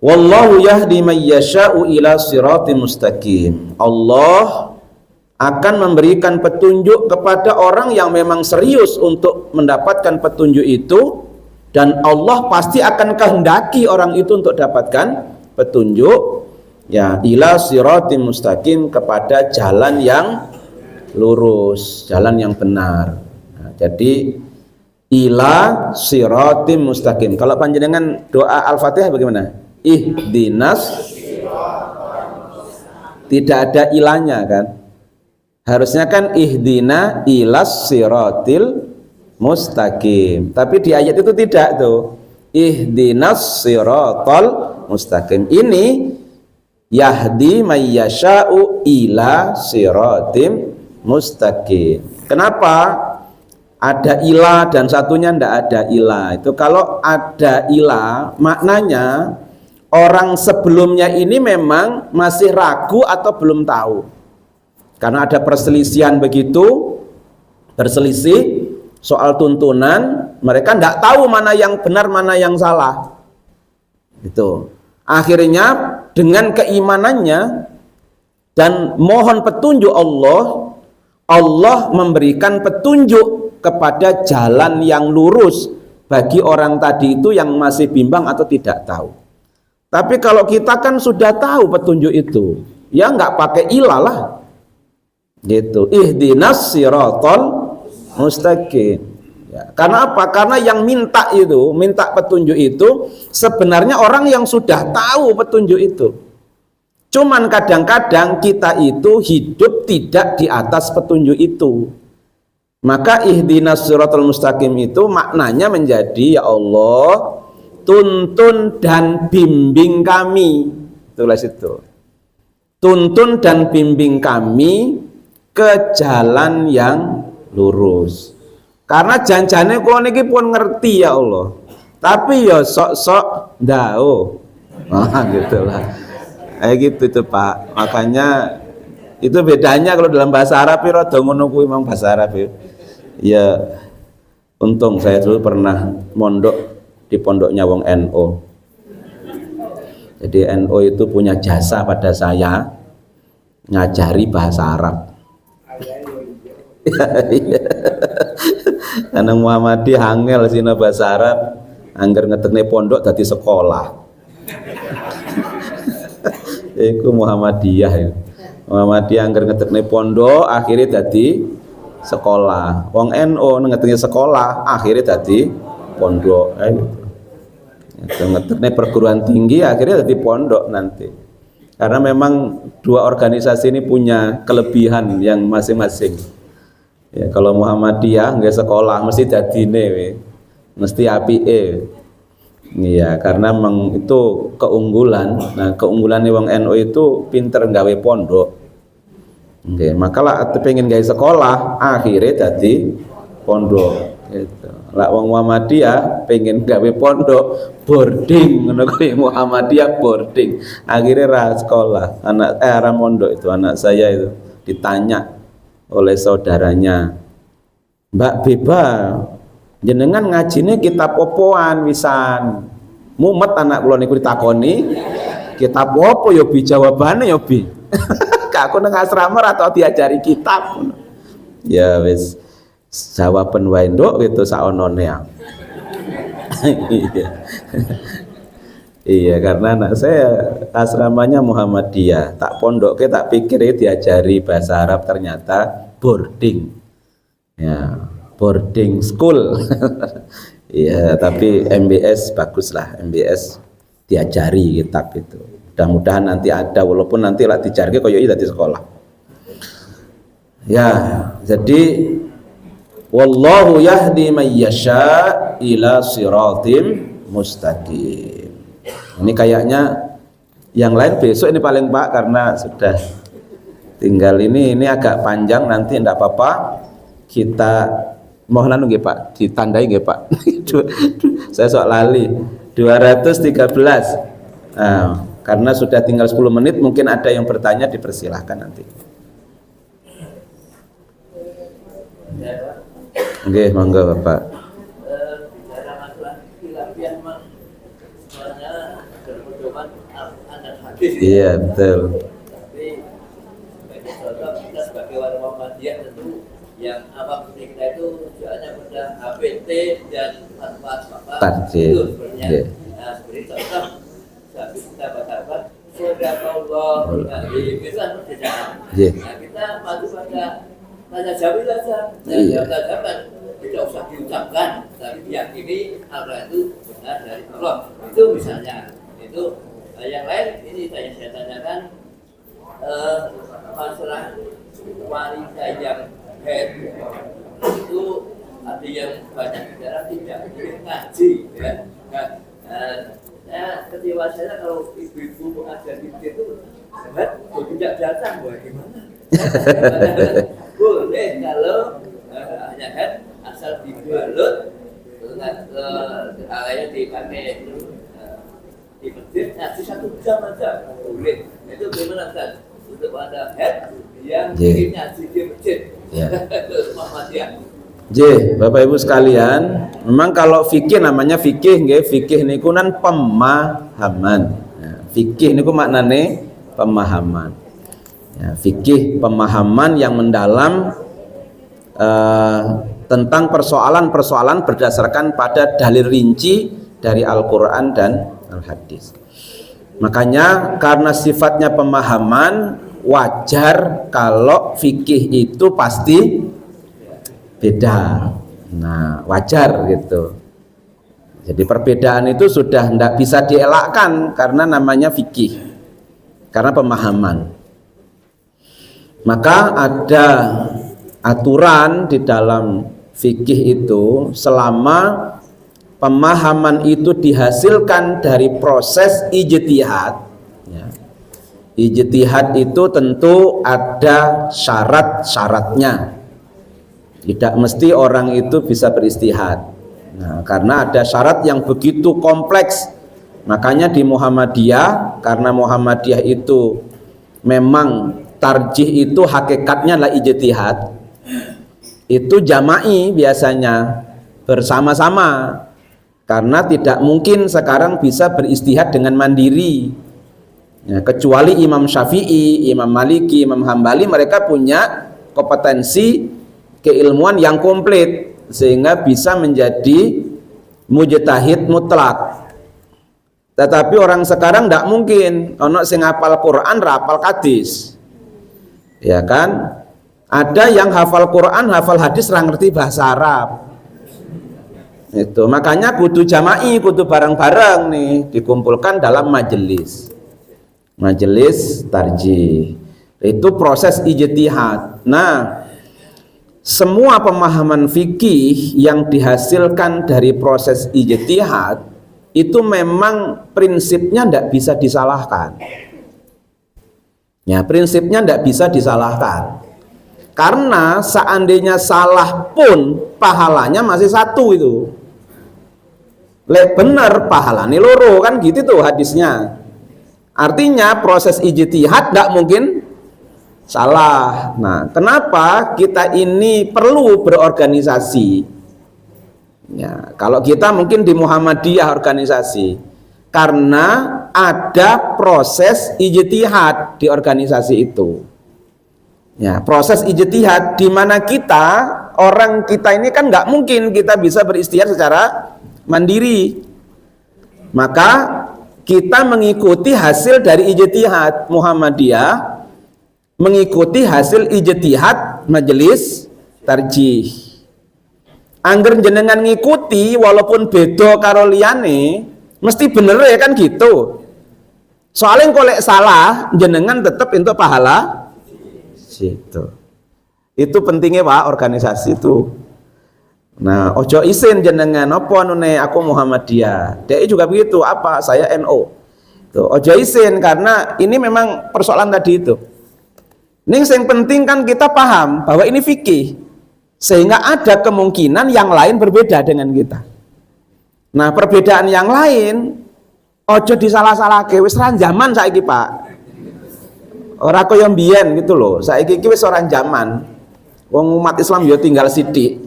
wallahu yahdi may yasha'u ila siratim mustaqim. Allah akan memberikan petunjuk kepada orang yang memang serius untuk mendapatkan petunjuk itu, dan Allah pasti akan kehendaki orang itu untuk dapatkan petunjuk ya ila siratim mustaqim, kepada jalan yang lurus, jalan yang benar. Nah, jadi ila siratim mustaqim. Kalau panjenengan doa Al-Fatihah bagaimana? Ihdinas, tidak ada ilanya kan? Harusnya kan ihdina ilas siratil mustaqim. Tapi di ayat itu tidak tuh. Ihdinas siratal mustaqim. Ini yahdi may yasha'u ila siratim mustaqim. Kenapa? Ada ilah dan satunya ndak ada ilah. Itu kalau ada ilah maknanya orang sebelumnya ini memang masih ragu atau belum tahu. Karena ada perselisihan begitu, berselisih soal tuntunan, mereka ndak tahu mana yang benar, mana yang salah. Itu. Akhirnya dengan keimanannya dan mohon petunjuk Allah, Allah memberikan petunjuk kepada jalan yang lurus bagi orang tadi itu yang masih bimbang atau tidak tahu. Tapi kalau kita kan sudah tahu petunjuk itu, ya nggak pakai ilah lah. Gitu. Ihdinas siratal mustaqim. Ya, karena apa? Karena yang minta petunjuk itu sebenarnya orang yang sudah tahu petunjuk itu. Cuman kadang-kadang kita itu hidup tidak di atas petunjuk itu. Maka ihdinas siratal mustaqim itu maknanya menjadi ya Allah tuntun dan bimbing kami. Tulis itu. Tuntun dan bimbing kami ke jalan yang lurus. Karena janjane kula niki pun ngerti ya Allah. Tapi ya sok-sok ndao. Nah, gitulah. Gitu itu Pak. Makanya itu bedanya kalau dalam bahasa Arab rada ngono kuwi memang bahasa Arab ya. Ya untung saya dulu pernah mondok di pondoknya wong NU. Jadi NU itu punya jasa pada saya ngajari bahasa Arab. Karena Muhammadiyah angel sina bahasa Arab, angger ngetekne pondok dadi sekolah. Iku Muhammadiyah ya. Muhammadiyah angger ngetekne pondok akhirnya dadi sekolah. Wong NU ngetekne sekolah akhirnya dadi pondok. Gitu. Ngetekne perguruan tinggi akhirnya dadi pondok nanti. Karena memang dua organisasi ini punya kelebihan yang masing-masing. Ya, kalau Muhammadiyah nggak sekolah mesti dadine, mesti apike. Iya, karena memang itu keunggulan. Nah, keunggulan wong NU itu pinter nggawe pondok. Nggih, makalah pengen gawe sekolah, akhirnya dadi pondok. Gitu. Lah wong Muhammadiyah pengen gawe pondok, boarding, ngono kuwi Muhammadiyah boarding. Akhirnya ra sekolah. Ra mondok itu anak saya itu ditanya oleh saudaranya, Mbak Beba, jenengan ngajine kitab opoan wisan? Mumet anak kula niku ditakoni, kitab opo ya Bi, jawabane ya Bi. Aku nang asrama atau diajari kitab. Ya wis jawaban wae nduk gitu saonone ya. Iya. Iya, karena anak saya asramanya Muhammadiyah, tak pondok tak pikir diajari bahasa Arab, ternyata boarding. Ya, boarding school. Iya, tapi MBS baguslah, MBS diajari kitab itu. Mudah-mudahan nanti ada, walaupun nanti lah dijarke koyo iki di sekolah. Ya, jadi wallahu yahdi may yasha ila siratim mustaqim. Ini kayaknya yang lain besok ini paling Pak, karena sudah tinggal ini agak panjang, nanti enggak apa-apa kita mohon nggih Pak, ditandai nggih Pak. Saya sok lali 213. Nah, karena sudah tinggal 10 menit, mungkin ada yang bertanya, dipersilahkan nanti. Oke, monggo Bapak. Bicara masalah khilafiyah mah sebenarnya berpedoman anak hadis. Iya, betul. Tapi sebagai contoh, kita sebagai orang Muhammadiyah tentu yang awam kita itu tujuannya pada HPT dan fatwa Tarjih. itu sebenarnya. Yeah. Nah, seperti contoh, habis kita baca apa? Sadaqallah, itu kan perbedaan. Yeah. Nah, kita maju pada tanya jawab saja. Iya. Tanya jawab tidak usah diucapkan, tapi diyakini Allah itu benar dari Allah. Itu misalnya, itu yang lain ini saya tanyakan masalah wanita yang head itu ada yang banyak negara tidak ingin ngaji, ya. Nah, kecewa saya kalau ibu-ibu mengajar di itu tidak datang, bagaimana? Boleh kalau hanya kan asal dibalut alatnya dipakai di masjid, ngaji 1 jam aja boleh. Itu gimana kan untuk ada head yang ingin ngaji di masjid. Muhammadiyah. Bapak Ibu sekalian, memang kalau fikih namanya fikih nggih, fikih niku nan pemahaman. Nah, fikih niku maknane pemahaman. Ya, fikih pemahaman yang mendalam tentang persoalan-persoalan berdasarkan pada dalil rinci dari Al-Quran dan Al-Hadis. Makanya karena sifatnya pemahaman, wajar kalau fikih itu pasti beda. Nah, wajar gitu. Jadi perbedaan itu sudah tidak bisa dielakkan karena namanya fikih, karena pemahaman. Maka ada aturan di dalam fikih itu selama pemahaman itu dihasilkan dari proses ijtihad. Ya. Ijtihad itu tentu ada syarat-syaratnya. Tidak mesti orang itu bisa beristihad. Nah, karena ada syarat yang begitu kompleks. Makanya di Muhammadiyah, karena Muhammadiyah itu memang tarjih itu hakikatnya adalah ijtihad, itu jama'i biasanya bersama-sama, karena tidak mungkin sekarang bisa beristihad dengan mandiri ya, kecuali Imam Syafi'i, Imam Maliki, Imam Hambali, mereka punya kompetensi keilmuan yang komplit sehingga bisa menjadi mujtahid mutlak. Tetapi orang sekarang tidak mungkin ono sing hafal Quran ra hafal hadis. Ya kan? Ada yang hafal Quran, hafal hadis, ra ngerti bahasa Arab. Itu makanya kudu jama'i, kudu bareng-bareng nih dikumpulkan dalam majelis. Majelis tarjih. Itu proses ijtihad. Nah, semua pemahaman fikih yang dihasilkan dari proses ijtihad itu memang prinsipnya tidak bisa disalahkan. Ya, prinsipnya tidak bisa disalahkan. Karena seandainya salah pun pahalanya masih satu itu. Lek bener pahalane loro kan gitu tuh hadisnya. Artinya proses ijtihad tidak mungkin salah. Nah, kenapa kita ini perlu berorganisasi? Ya, kalau kita mungkin di Muhammadiyah organisasi. Karena ada proses ijtihad di organisasi itu. Ya, proses ijtihad di mana kita, orang kita ini kan nggak mungkin kita bisa beristihad secara mandiri. Maka kita mengikuti hasil dari ijtihad. Muhammadiyah mengikuti hasil ijtihad majelis tarjih. Angger jenengan ngikuti walaupun beda karo liyane, mesti bener ya kan gitu. Soalnya kolek salah, jenengan tetap untuk pahala situ. Itu pentingnya Pak organisasi itu. Nah, ojo isin jenengan apa nune aku Muhammadiyah. Dia juga begitu, apa saya NU. Tuh, ojo isin karena ini memang persoalan tadi itu. Ini yang penting kan kita paham bahwa ini fikih. Sehingga ada kemungkinan yang lain berbeda dengan kita. Nah, perbedaan yang lain ojo disalah-salahke, wis ora zaman saiki, Pak. Ora kaya mbiyen gitu loh. Saiki iki wis ora zaman. Wong umat Islam ya tinggal sithik.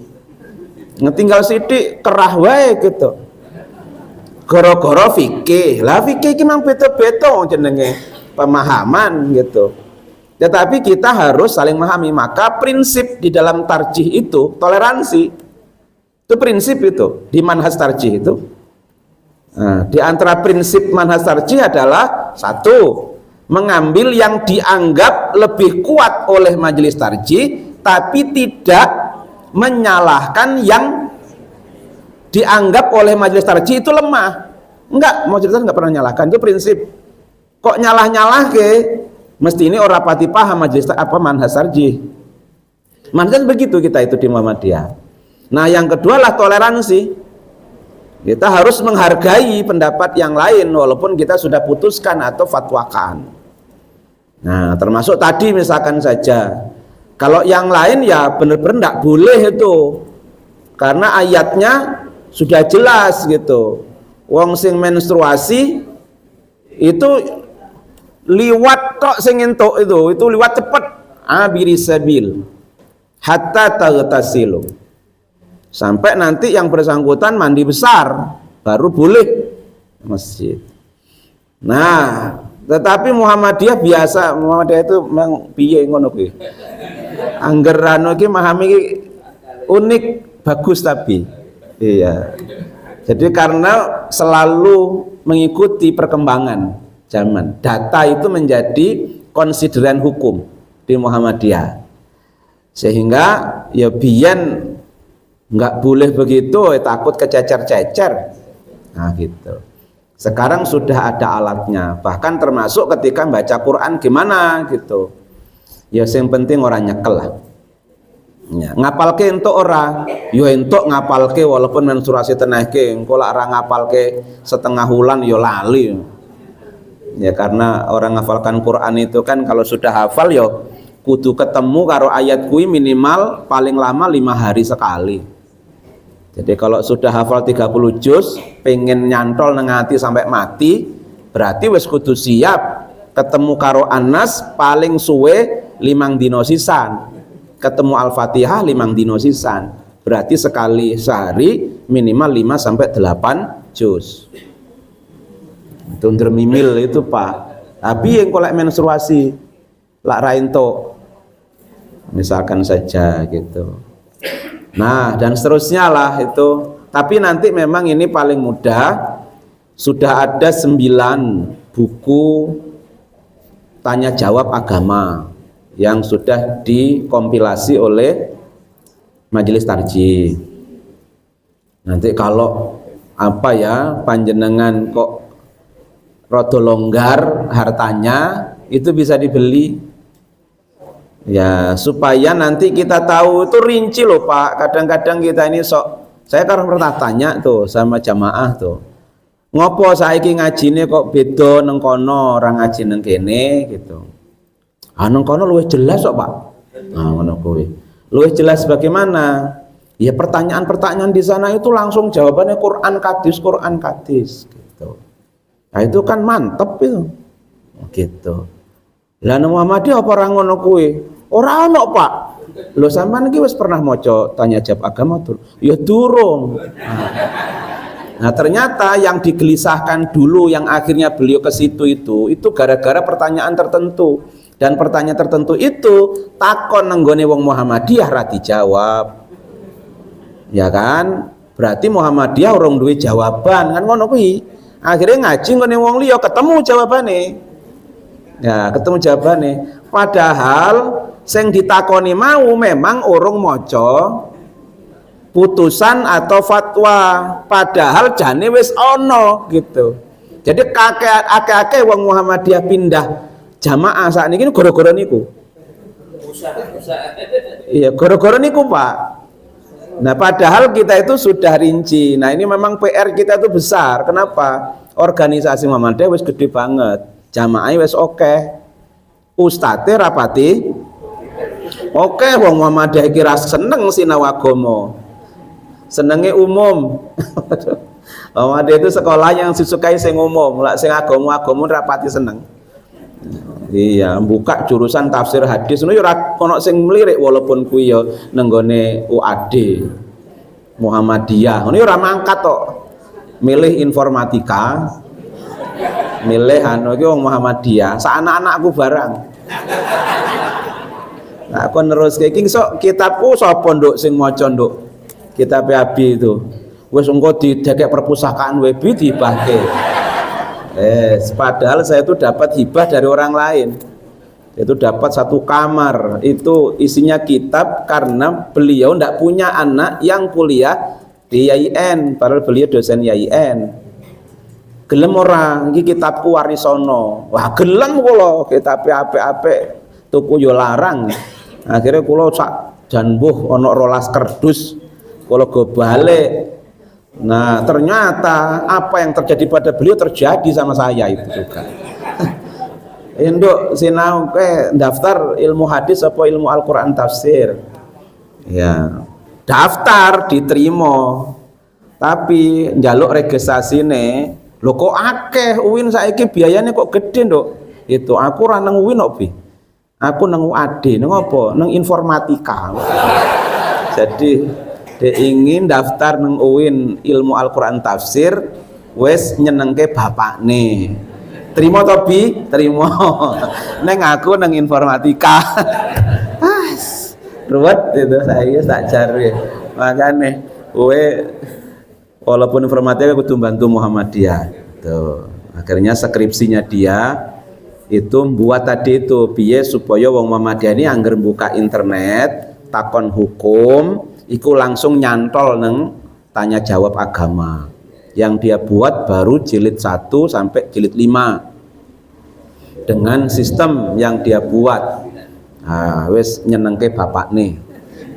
Ngetinggal sithik kerah wae gitu. Gara-gara fikih. Lah fikih iki mang beda-beda jenenge pemahaman gitu. Tetapi kita harus saling memahami. Maka prinsip di dalam tarjih itu toleransi. Itu prinsip itu di manhaj tarjih itu. Nah, di antara prinsip manhaj tarjih adalah satu, mengambil yang dianggap lebih kuat oleh majelis tarjih tapi tidak menyalahkan yang dianggap oleh majelis tarjih itu lemah. Enggak, majelis tarjih enggak pernah menyalahkan, itu prinsip. Kok nyalah-nyalah ke? Mesti ini orang pati paham majelis apa manhaj tarjih. Manhaj begitu kita itu di Muhammadiyah. Nah, yang kedua lah toleransi. Kita harus menghargai pendapat yang lain walaupun kita sudah putuskan atau fatwakan. Nah, termasuk tadi misalkan saja kalau yang lain ya benar-benar tidak boleh itu. Karena ayatnya sudah jelas gitu. Wong sing menstruasi itu liwat tok sing entuk itu liwat cepet abiri sabil hatta taghtasilu. Sampai nanti yang bersangkutan mandi besar baru boleh masjid. Nah, tetapi Muhammadiyah biasa, Muhammadiyah itu memang piye ngono kuwi. Angger anu iki memahami unik bagus tapi. Iya. Jadi karena selalu mengikuti perkembangan zaman. Data itu menjadi konsideran hukum di Muhammadiyah. Sehingga ya biyen nggak boleh begitu, takut kececer-cecer. Nah gitu. Sekarang sudah ada alatnya, bahkan termasuk ketika baca Quran gimana gitu. Ya yang penting orang nyekel lah. Ya, ngapalke entuk ora, yo entuk ngapalke walaupun menstruasi tenahke, engko lak ora ngapalke setengah bulan yo lali. Ya karena orang ngafalkan Quran itu kan kalau sudah hafal yo kudu ketemu karo ayat kuwi minimal paling lama 5 hari sekali. Jadi kalau sudah hafal 30 juz, pengen nyantol nang ati sampai mati, berarti wis kudu siap ketemu karo Anas paling suwe 5 dino sisan. Ketemu Al-Fatihah 5 dino sisan. Berarti sekali sehari minimal 5 sampai 8 juz. Itu ndremimil itu, Pak. Tapi yang kolek menstruasi lak ra entuk. Misalkan saja gitu. Nah, dan seterusnya lah itu. Tapi nanti memang ini paling mudah. Sudah ada 9 buku tanya jawab agama yang sudah dikompilasi oleh majelis tarjih. Nanti kalau apa ya panjenengan kok rada longgar hartanya itu bisa dibeli. Ya, supaya nanti kita tahu itu rinci loh Pak. Kadang-kadang kita ini saya kan pernah tanya tuh sama jamaah tuh. Ngopo saiki ngajine kok beda nang kono orang ngaji nang kene gitu. Ah nang kono luwih jelas kok, Pak. Nah, ngono kuwi. Luwih jelas bagaimana? Ya pertanyaan-pertanyaan di sana itu langsung jawabannya Quran hadis gitu. Nah, itu kan mantep itu. Gitu. Lah nang Muhammadiyah apa ora ngono kuwi? Ora ono, Pak. Lho sampean iki wis pernah maca tanya jawab agama tuh? Ya durung. Nah, ternyata yang digelisahkan dulu yang akhirnya beliau ke situ itu gara-gara pertanyaan tertentu. Dan pertanyaan tertentu itu takon nang gone wong Muhammadiyah ra dijawab. Ya kan? Berarti Muhammadiyah urung duwe jawaban kan ngono kuwi. Akhirnya ngaji ngene wong liya ketemu jawabane. Ya, ketemu jawabane. Padahal sing ditakoni mau memang urung maca putusan atau fatwa, padahal jane wis ana gitu. Jadi akeh-akeh wong Muhammadiyah pindah jamaah saat ini gara-gara niku. Iya, gara-gara niku, Pak. Nah, padahal kita itu sudah rinci. Nah, ini memang PR kita itu besar. Kenapa? Organisasi Muhammadiyah wis gede banget. Jamaahnya wis oke. Ustate rapati oke, wong Muhammadiyah iki ra seneng sinau agama. Senenge umum. Muhammadiyah itu sekolah yang disukai sing umum, lak sing agama-agama rapati seneng. Iya, buka jurusan tafsir hadis ngono ya ora ono sing mlirik walaupun kuwi ya nenggone UAD Muhammadiyah. Ngono ya ora mangkat tok. Milih informatika. Milih anu iki wong Muhammadiyah, sak anak-anakku barang. Nah, aku neruske iki sok kitabku sapa nduk sing maca nduk? Kitab Abi itu. Wis engko didekek perpustakaan Webi dihibahke. Padahal saya itu dapat hibah dari orang lain. Itu dapat satu kamar, itu isinya kitab karena beliau ndak punya anak yang kuliah di YIN, padahal beliau dosen YIN. Gelem orang, iki kitabku warisono. Wah, gelem kula, kitab apik-apik, tuku yo larang. Akhirnya kula sak jan mbuh ana 12 kerdus, kula go balik. Nah, ternyata apa yang terjadi pada beliau terjadi sama saya itu juga. Induk sinau ke daftar ilmu hadis apa ilmu Al-Qur'an tafsir. Ya, daftar diterima. Tapi njaluk registrasine, lho kok akeh UIN saiki biayanya kok gede, Nduk. Itu aku ora nang UIN kok, Bi. Aku nang UAD, nang apa? Nang informatika. Jadi dia ingin daftar nang UIN ilmu Al-Qur'an tafsir, wes nyenengke bapakne. Terima to, Bi? Terima. Neng aku nang informatika. Ruwet itu saya tak cari. Makane kowe walaupun informatika kudu bantu Muhammadiyah. Tuh. Akhirnya skripsinya dia itu buat tadi itu piye supaya wong Muhammadiyah ini angger buka internet takon hukum iku langsung nyantol neng tanya jawab agama. Yang dia buat baru jilid 1 sampai jilid 5 dengan sistem yang dia buat. Nah, wis nyenengke bapak nih.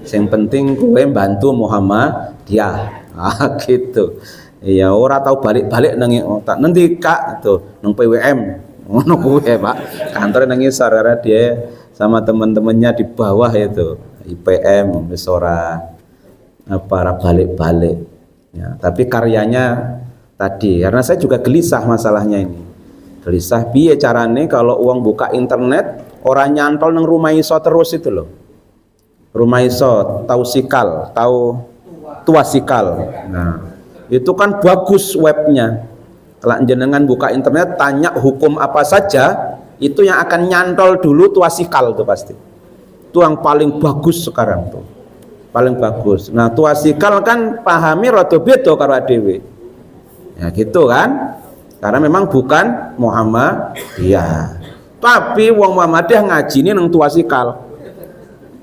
Yang penting kowe bantu Muhammadiyah. Ah, gitu. Ya ora tahu balik-balik nang otak. Nanti Kak itu nang PWM. Ngono kuwi, Pak. Kantor nang isor karena dia sama teman-temannya di bawah itu. IPM wis ora apa balik-balik. Ya, tapi karyanya tadi karena saya juga gelisah masalahnya ini. Gelisah piye carane kalau uang buka internet orang nyantol nang rumah iso terus itu loh. Rumah iso tahu sikal, tahu tuasikal. Nah, itu kan bagus webnya. Kalau jenengan buka internet tanya hukum apa saja, itu yang akan nyantol dulu tuasikal tuh pasti. Itu yang paling bagus sekarang tuh. Paling bagus. Nah, tuasikal kan pahami rada beda karo dhewe. Ya gitu kan? Karena memang bukan Muhammadiyah. Tapi wong Muhammadiyah ngajine nang tuasikal.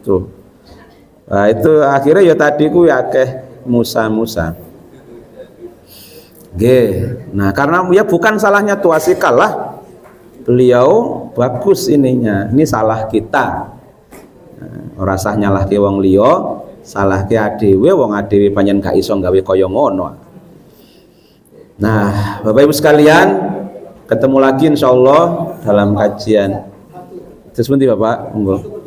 Tuh. Nah, itu akhirnya ya tadi ku ya akeh Musa. Nah, karena ya bukan salahnya tuasikal lah. Beliau bagus ininya. Ini salah kita. Ora sah nyalahke wong liya, salahke adewe, wong adewe panjen gak iso gawe kaya ngono. Nah, Bapak Ibu sekalian, ketemu lagi insyaallah dalam kajian. Terus pundi Bapak? Monggo.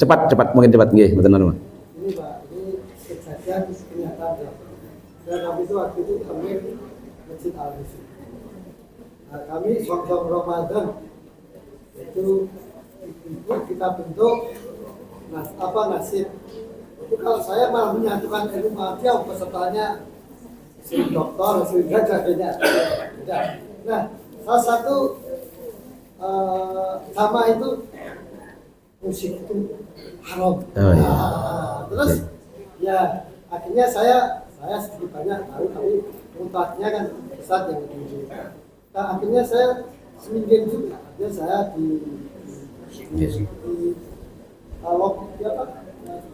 Cepat, mungkin cepat nggih, mboten normal. Ini Pak, ini kejadian kenyataan. Dan kami itu waktu itu kami Masjid Al-Hussein. Nah, kami sewaktu Ramadan itu kita bentuk nasib. Itu kalau saya malah menyatukan ilmu Muhammadiyah pesertanya si dokter, si gajahnya. Nah, salah satu sama itu musik itu haram. Oh, iya. Nah, terus ya akhirnya saya sedikit banyak tahu, tapi mutlaknya kan Ustaz yang lebih. Nah, akhirnya saya seminggu juga, akhirnya saya di kalau dia apa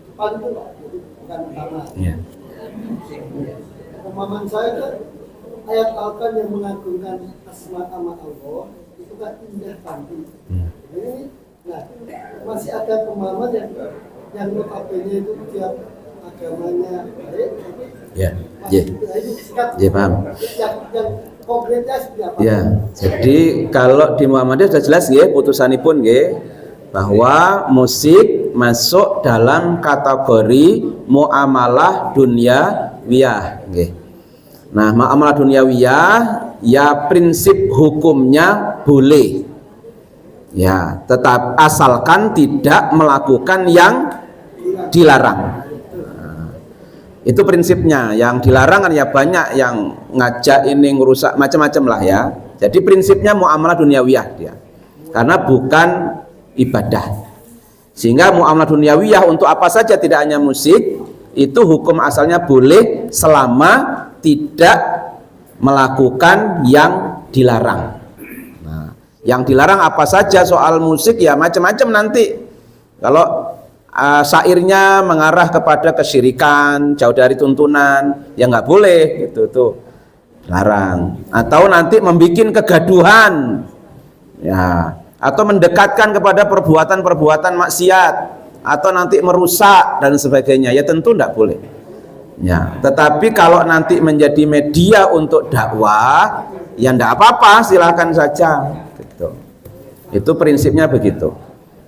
depan itu loh, jadi bukan utama. Pemahaman saya kan ayat Al-Quran yang mengagungkan asma nama Allah itu kan indah cantik. Jadi, nah masih ada pemahaman yang notabene itu tiap agamanya baik, tapi paham. Yang konkretnya seperti apa? Ya, jadi kalau di Muhammadiyah sudah jelas ya putusanipun nggih bahwa musik masuk dalam kategori muamalah dunyawiyah nggih. Nah, muamalah dunyawiyah ya prinsip hukumnya boleh. Ya, tetap asalkan tidak melakukan yang dilarang. Itu prinsipnya. Yang dilarang kan ya banyak yang ngajak ini ngerusak macam-macam lah ya. Jadi prinsipnya muamalah dunyawiyah dia. Karena bukan ibadah. Sehingga muamalah dunyawiyah untuk apa saja tidak hanya musik, itu hukum asalnya boleh selama tidak melakukan yang dilarang. Nah, yang dilarang apa saja soal musik ya macam-macam nanti. Kalau syairnya mengarah kepada kesyirikan, jauh dari tuntunan, ya nggak boleh gitu tuh, larang. Atau nanti membuat kegaduhan, ya, atau mendekatkan kepada perbuatan-perbuatan maksiat, atau nanti merusak dan sebagainya, ya tentu nggak boleh. Ya, tetapi kalau nanti menjadi media untuk dakwah, ya nggak apa-apa, silakan saja. Gitu. Itu prinsipnya begitu.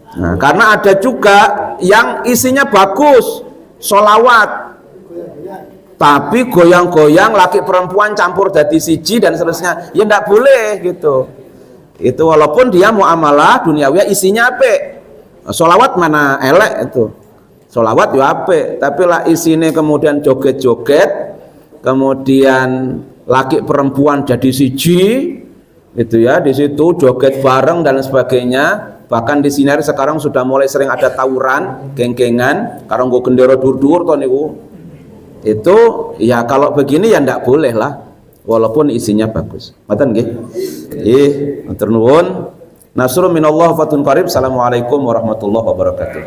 Nah, karena ada juga yang isinya bagus, sholawat, tapi goyang-goyang laki perempuan campur jadi siji dan seterusnya, ya nggak boleh gitu. Itu walaupun dia muamalah duniawiyah isinya apik. Sholawat mana elek itu, sholawat ya apik, tapi lah isinya kemudian joget-joget, kemudian laki perempuan jadi siji, gitu ya, di situ joget bareng dan sebagainya. Bahkan di Sinar sekarang sudah mulai sering ada tawuran, geng-gengan, karena gue gendero dur-dur toh niku. Itu ya kalau begini ya ndak boleh lah, walaupun isinya bagus. Ngoten nggih. Matur nuwun. Nasrun minallah fatun qarib. Assalamualaikum warahmatullahi wabarakatuh.